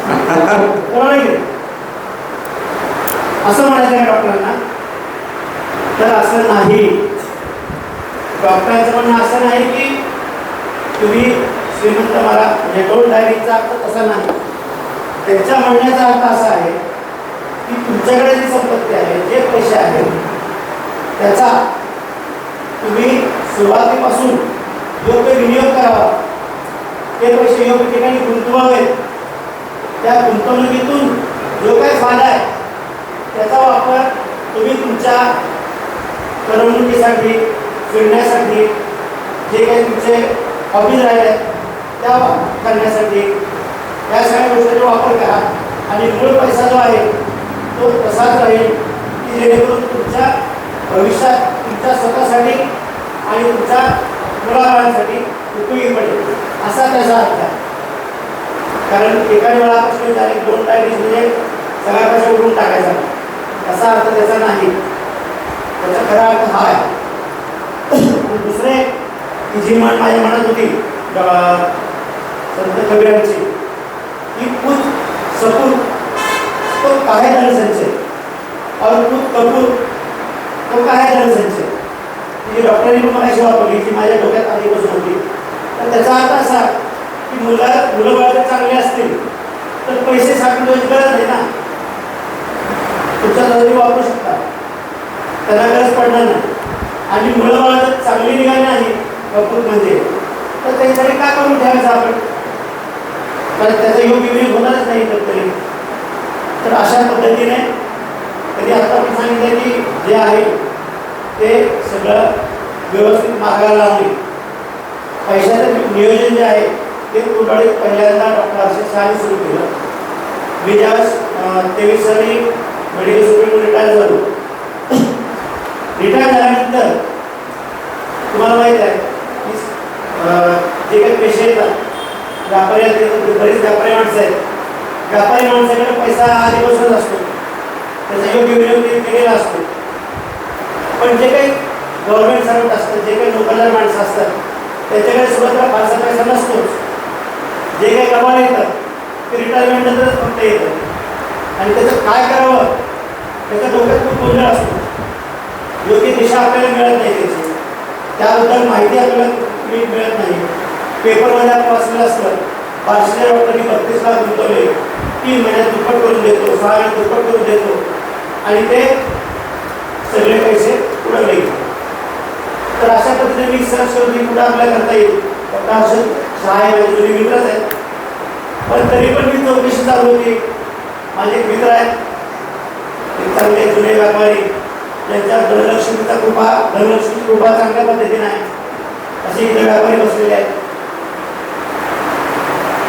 बरोबर की असं म्हणायचं आहे डॉक्टरांना? तर असं नाही. डॉक्टरांचं म्हणणं असं नाही की तुम्ही श्रीमंत मला, म्हणजे डोंट डायरीचा अर्थ तसा नाही. त्यांच्या म्हणण्याचा अर्थ असा आहे की तुमच्याकडे जी संपत्ती आहे, जे पैसे आहेत, त्याचा तुम्ही सुरुवातीपासून योग्य विनियोग करावा. ते पैसे योग्य ठिकाणी गुंतवावेत. त्या गुंतवणुकीतून जो काही फायदा आहे त्याचा वापर तुम्ही तुमच्या करमणुकीसाठी, फिरण्यासाठी, जे काही तुमचे हॉबीज राहिले त्या करण्यासाठी या सगळ्या गोष्टींचा वापर करा. आणि मूळ पैसा जो आहे तो तसाच राहील की जेणेकरून तुमच्या भविष्यात तुमच्या स्वतःसाठी आणि तुमच्या मुलाबाळांसाठी उपयोगी पडेल, असा त्याचा अर्थ आहे. कारण एखाद्या वेळा प्रश्न झाले, डोंट डायरीज म्हणजे सगळ्या पैसा उडून टाकायचा असा अर्थ त्याचा नाही. त्याचा खरा अर्थ हा आहे. आणि दुसरे की जी म्हण माझ्या मनात होती संत कबीरांची की कुछ सपूत तो काहे धन संचय और कुछ कपूर तो काहे धन संचय. ही डॉक्टरांनी पण मला अशी वापरली की माझ्या डोक्यात आधीपासून होती. तर त्याचा अर्थ असा की मुलं बाळ चांगले असतील तर पैसे साठवण्याची गरज नाही ना. तुमच्या तरी वापरू शकता, त्याला गरज पडणार नाही. आणि मुलं बाळ जर चांगली निघाली नाही कपूर म्हणजे तर त्यांच्याकडे का करून ठेवायचं आपण, कारण त्याचा योग्य विनियोग होणारच नाही तरी. तर अशा पद्धतीने कधी आता आपण सांगितलं की जे आहे ते सगळं व्यवस्थित मार्गाला लावणे. पैशाचं नियोजन जे आहे ते कुठे पहिल्यांदा डॉक्टर हर्षद शहाने सुरू केलं. मी ज्यावेळेस 23 साली मेडिकल स्टुडंट रिटायर झालो. रिटायर झाल्यानंतर तुम्हाला माहीत आहे की जे काही पेशे येतात व्यापारी बरेच व्यापारी माणसं आहेत. व्यापारी माणसाकडे पैसा आधीपासूनच असतो, त्याचा योग्य विनियोग केलेला असतो. पण जे काही गव्हर्नमेंट सर्वंट असतात, जे काही नोकरदार माणसं असतात त्याच्याकडे सुरुवातीला फारसा पैसा नसतोच. जे काही कमाला येतात ते रिटायरमेंट नंतरच फक्त येतं आणि त्याचं काय करावं त्याच्या डोक्यात खूप गोंधळ असतो. योग्य दिशा आपल्याला मिळत नाही त्याची, त्याबद्दल माहिती आपल्याला मिळत नाही. पेपरमध्ये आपण वाचलेलं असतं बार्शीच्या डॉक्टरनी 32 लाख गुंतवले, 3 महिन्यात दुप्पट करून देतो, 6 महिन्यात दुप्पट करून देतो आणि ते सगळे पैसे उडवले. तर अशा पद्धतीने मी सर्च करून कुठं आपल्याला करता येईल. डॉक्टर हर्षद शहा जुने मित्रच आहेत, पण तरी पण मी चौकशी चालू होती. माझे एक मित्र आहेत, एक चांगले जुने व्यापारी ज्यांच्या धनलक्ष्मीची कृपा चांगल्या पद्धतीने आहे. असे इथे व्यापारी बसलेले आहेत,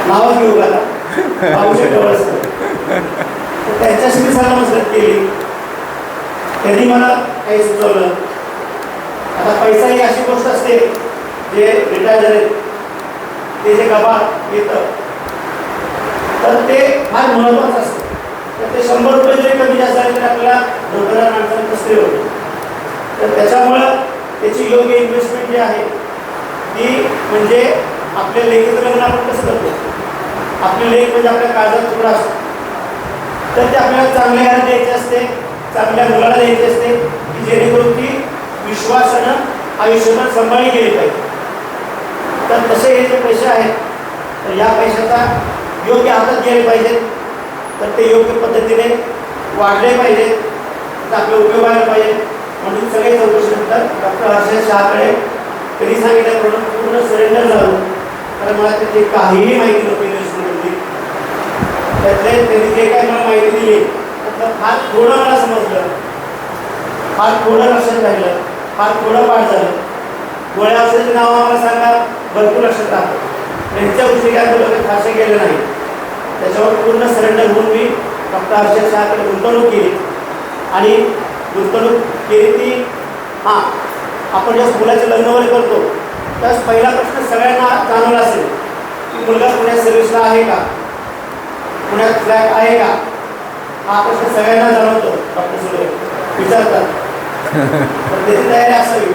नावच घेऊ का त्यांच्याशी मी सल्ला मसलत केली. त्यांनी मला काही सुचवलं. आता पैसा ही अशी गोष्ट असते जे रिटायर झाले ते जे कपात येतं तर ते फार महत्त्वाचं असतं. तर ते 100 रुपये जरी कमी जास्त झाले तरी आपल्याला नोकरदार माणसाला कसले होते. तर त्याच्यामुळं त्याची योग्य इन्व्हेस्टमेंट जी आहे ती म्हणजे आपल्या लेखीचं लग्न आपण कसं करतो. आपली लेख म्हणजे आपल्या काळजात तुकडा असतो, तर ते आपल्याला चांगल्या घरात द्यायचे असते, चांगल्या मुलाला द्यायचे असते की जेणेकरून ती विश्वासानं आयुष्यभर सांभाळली गेली पाहिजे. तर तसे हे जे पैसे आहेत तर या पैशाचा योग्य हातात गेले पाहिजेत. तर ते योग्य पद्धतीने वाढले पाहिजेत, तर आपला उपयोग व्हायला पाहिजे. म्हणून सगळे चौकशीनंतर डॉक्टर हर्षद शहाकडे कधी सांगितल्याप्रमाणे पूर्ण सरेंडर झालो. कारण मला त्याची काहीही माहिती नव्हती इन्व्हेस्टमेंटमधली. त्यातले त्यांनी जे काही मला माहिती दिली त्यातलं फार थोडं मला समजलं, फार थोडं लक्षात राहिलं, फार थोडं पाठ झालं. गोळ्या औषधाची नावं आम्हाला सांगा, भरपूर लक्षात राहतं. त्यांच्या गोष्टी काय डोक्यात फारसे गेले नाही. त्याच्यावर पूर्ण सरेंडर होऊन मी डॉक्टर हर्षद शहाकडे गुंतवणूक केली. आणि गुंतवणूक केली ती हां आपण जेव्हा मुलाचे लग्न वगैरे करतो त्यास पहिला प्रश्न सगळ्यांना जाणवला असेल की मुलगा पुण्यात सर्व्हिसला आहे का, पुण्यात फ्लॅट आहे का. हा प्रश्न सगळ्यांना जाणवतो. डॉक्टर सुरे विचारतात, तर त्याची तयारी असावी.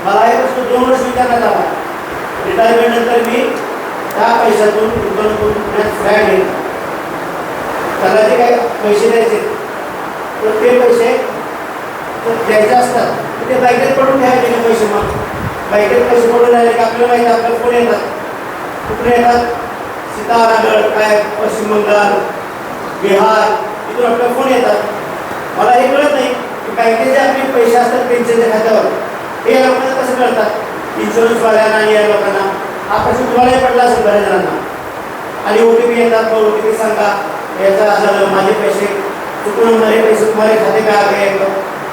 मला हे प्रश्न 2 वर्ष विचारण्यात आला. रिटायरमेंट नंतर मी त्या पैशातून गुंतवणूक करून पुण्यात फ्लॅट घेतला. त्याला जे काही पैसे द्यायचे तर ते पैसे द्यायचे असतात ते बँकेत पडून ठेवायचे नाही पैसे. मग बँकेत पैसे पडून राहिले की आपल्याला माहिती आपल्याला फोन येतात. कुठे येतात, सीतारागड काय पश्चिम बंगाल, बिहार, इथून आपल्याला फोन येतात. मला हे कळत नाही की बँकेचे आपले पैसे असतात पेन्शनच्या खात्यावर हे या लोकांना कसं कळतात. इन्शुरन्सवाल्यांना आणि या लोकांना हा प्रश्न तुम्हालाही पडला असेल बऱ्याच जणांना. आणि OTP येतात, मग OTP सांगा याचा झालं, माझे पैसे चुकून माझे पैसे तुम्हाला खाते काय आ गए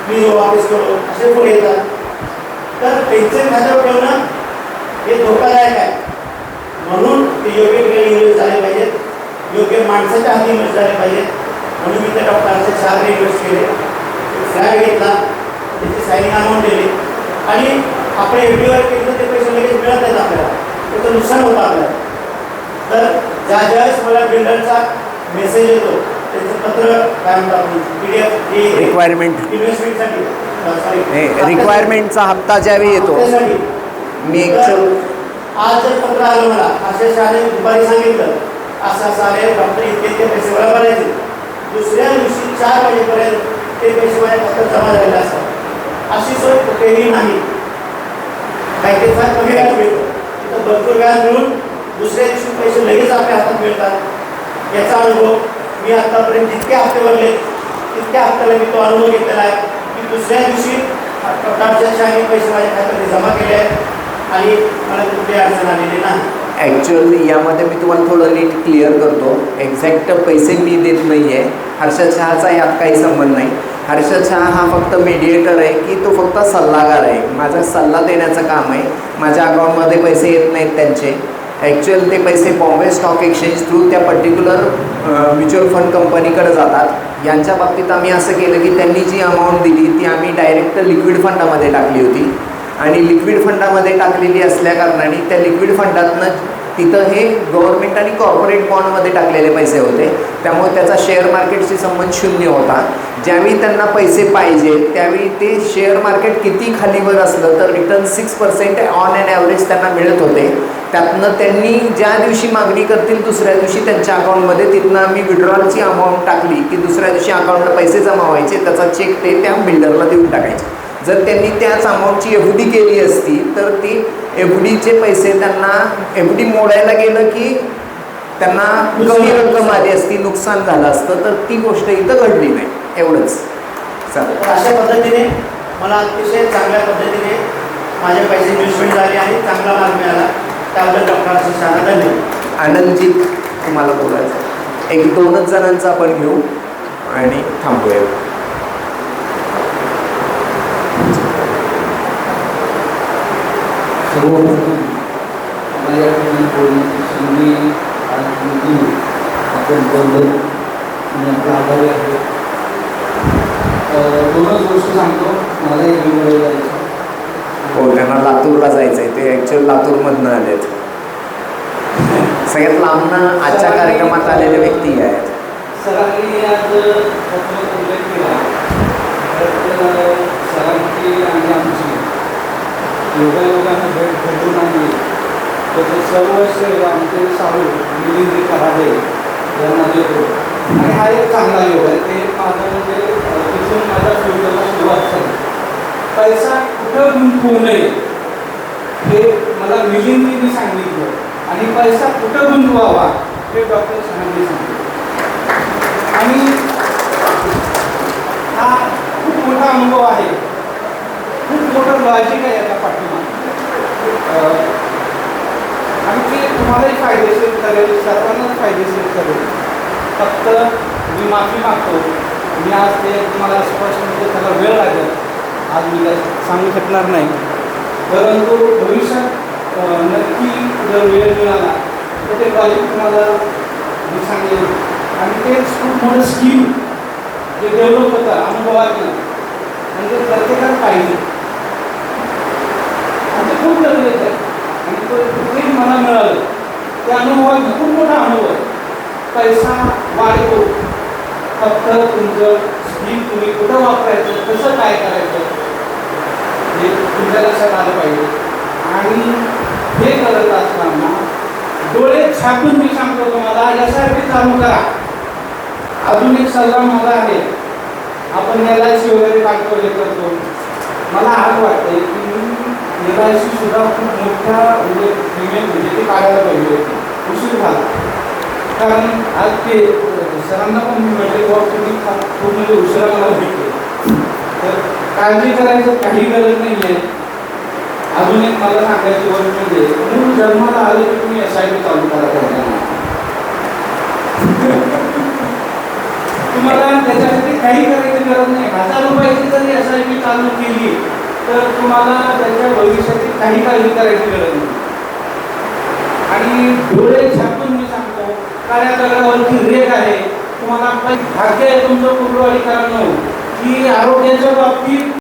प्लीज वापस करो, असे फोन येतात. तर पेन्शन खात्यावर ठेवणं हे धोकादायक आहे. म्हणून ते योग्य ठिकाणी इन्व्हेस्ट झाले पाहिजेत, योग्य माणसाच्या हाती इन्व्हेस्ट झाले पाहिजेत. म्हणून मी त्या डॉक्टरांचे 4 इन्व्हेस्ट केले. फ्लॅट घेतला, त्याची सायनिंग अमाऊंट दिली आणि आपण FDवर केलं ते पैसे लगेच मिळत नाहीत आपल्याला, त्याचं नुकसान होतं आपल्याला. तर ज्या ज्यावेळेस मला बिल्डरचा मेसेज येतो त्याचं पत्र काय म्हणतो आपण PDF रिक्वायरमेंट इन्व्हेस्टमेंटसाठी सॉरी रिक्वायरमेंटचा हप्ता ज्यावेळी येतो मी आज जर पत्र आलं मला अशा शाळेत दुपारी सांगितलं असं सारे डॉक्टर इतके पैसे मला भरायचे, दुसऱ्या दिवशी 4 वाजेपर्यंत ते पैसे माझ्या खात्यात जमा झालेले असतात. अशी सोय कुठेही नाही. काही ते फार कमी व्याज मिळतो, तिथं भरपूर व्याज मिळून दुसऱ्या दिवशी पैसे लगेच आपल्या हातात मिळतात. याचा अनुभव मी आतापर्यंत जितके हप्ते भरले तितक्या हप्त्याला मी तो अनुभव घेतलेला आहे की दुसऱ्या दिवशी डॉक्टरच्या पैसे माझ्या खात्यामध्ये जमा केले आहेत आणि मला कुठली अडचण आलेली नाही. ॲक्च्युअली यामध्ये मी तुम्हाला थोडं नीट क्लिअर करतो. एक्झॅक्ट पैसे मी देत नाही आहे. हर्षद शहाचा यात काही संबंध नाही. हर्षद शहा हा फक्त मीडिएटर आहे की तो फक्त सल्लागार आहे. माझा सल्ला देण्याचं काम आहे. माझ्या अकाउंटमध्ये पैसे येत नाहीत त्यांचे. ॲक्च्युअल ते पैसे बॉम्बे स्टॉक एक्सचेंज थ्रू त्या पर्टिक्युलर म्युच्युअल फंड कंपनीकडे जातात. यांच्या बाबतीत आम्ही असं केलं की त्यांनी जी अमाऊंट दिली ती आम्ही डायरेक्ट लिक्विड फंडामध्ये टाकली होती आणि लिक्विड फंडामध्ये टाकलेली असल्याकारणाने त्या लिक्विड फंडातनं तिथं हे गव्हर्नमेंट आणि कॉर्पोरेट बॉन्डमध्ये टाकलेले पैसे होते. त्यामुळे त्याचा शेअर मार्केटशी संबंध शून्य होता. ज्यावेळी त्यांना पैसे पाहिजे त्यावेळी ते शेअर मार्केट किती खालीवर असलं तर रिटर्न 6% ऑन अँड ॲव्हरेज त्यांना मिळत होते. त्यातनं त्यांनी ज्या दिवशी मागणी करतील दुसऱ्या दिवशी त्यांच्या अकाउंटमध्ये तिथनं आम्ही विड्रॉलची अमाऊंट टाकली की दुसऱ्या दिवशी अकाउंटला पैसे जमा व्हायचे. त्याचा चेक ते त्या बिल्डरला देऊन टाकायचे. जर त्यांनी त्याच अमाऊंटची एफ डी केली असती तर ती एफ डीचे पैसे त्यांना एफ डी मोडायला गेलं की त्यांना कमी रक्कम आली असती, नुकसान झालं असतं. तर ती गोष्ट इथं घडली नाही. एवढंच तर अशा पद्धतीने मला अतिशय चांगल्या पद्धतीने माझे पैसे इन्व्हेस्टमेंट झाले आणि चांगला माल मिळाला. त्याबद्दल डॉक्टर शहा धन्यवाद. आनंदजीत तुम्हाला बोलायचं 1-2च जणांचं आपण घेऊ आणि थांबूया. सर्वप्रथम मला या ठिकाणी बोलण्याची संधी आणि आपण बोललो आणि आपला आभारी आहे. 2च गोष्ट सांगतो. मला एक वेळ जायचं हो, त्यांना लातूरला जायचं आहे. ते ॲक्च्युअल लातूरमधनं आलेत. सगळ्यात लांबनं आजच्या कार्यक्रमात आलेले व्यक्ती आहेत. सरांनी आज उल्लेख केला तर सरांची आणि आमची योगायोगानं भेट घडून आणली तर ते सर्व श्रेय आमचे साडू मिलिंद कराडे यांना देतो. आणि हा एक चांगला योग आहे. ते माझं म्हणजे तिथून माझ्या फ्युचरला सुरुवात झाली. पैसा कुठं गुंतवू नये हे मला मिलिंदनी सांगितलं आणि पैसा कुठं गुंतवावा हे डॉक्टर शहांनी सांगितलं. आणि हा खूप मोठा अनुभव आहे. खूप मोठं लॉजिक आहे याच्या पाठीमागे आणि ते तुम्हालाही फायदेशीर ठरेल, सर्वांनाच फायदेशीर ठरेल. फक्त मी माफी मागतो. मी आज ते तुम्हाला स्पष्ट म्हणजे त्याला वेळ लागेल. आज मी काही सांगू शकणार नाही, परंतु भविष्यात नक्की जर वेळ मिळाला तर ते लॉजिक तुम्हाला मी सांगेल. आणि तेच खूप मोठं स्कीम जे डेव्हलप होतं अनुभवातलं म्हणजे प्रत्येकाला पाहिजे आणि ते खूप गरजेचं आहे. आणि ते मला मिळालं त्या अनुभवात खूप मोठा अनुभव आहे. पैसा वाढतो, फक्त तुमचं स्कीम तुम्ही कुठं वापरायचं, कसं काय करायचं हे तुमच्या लक्षात आलं पाहिजे. आणि हे करत असताना डोळे छापून मी सांगतो तुम्हाला यासाठी चालू करा. अजून एक सल्ला माझा आहे. आपण LIC वगैरे काढतो हे करतो. मला आज वाटतंय की LIC सुद्धा खूप मोठ्या म्हणजे प्रीमियम म्हणजे ते काढायला पाहिजे होती. उशीर झाला. कारण आज ते सरांना पण मी म्हटले बाबा तुम्ही खूप म्हणजे उशिरा मला भेटले. तर काळजी करायचं काही गरज नाही आहे. अजून एक मला सांगायची गोष्ट म्हणजे मूळ जन्माला आले की तुम्ही SIP चालू करा. तुम्हाला त्याच्यासाठी काही करायची गरज नाही. 1000 रुपयाची जरी SIP चालू केली तर तुम्हाला त्याच्या भविष्याची काही काळजी करायची गरज नाही. आणि डोळे झाकून मी सांगतो काळ्या दगडावरची रेख आहे. तुम्हाला भाग्य आहे तुमचं कुटुंबवाडी कारण की आरोग्याच्या बाबतीत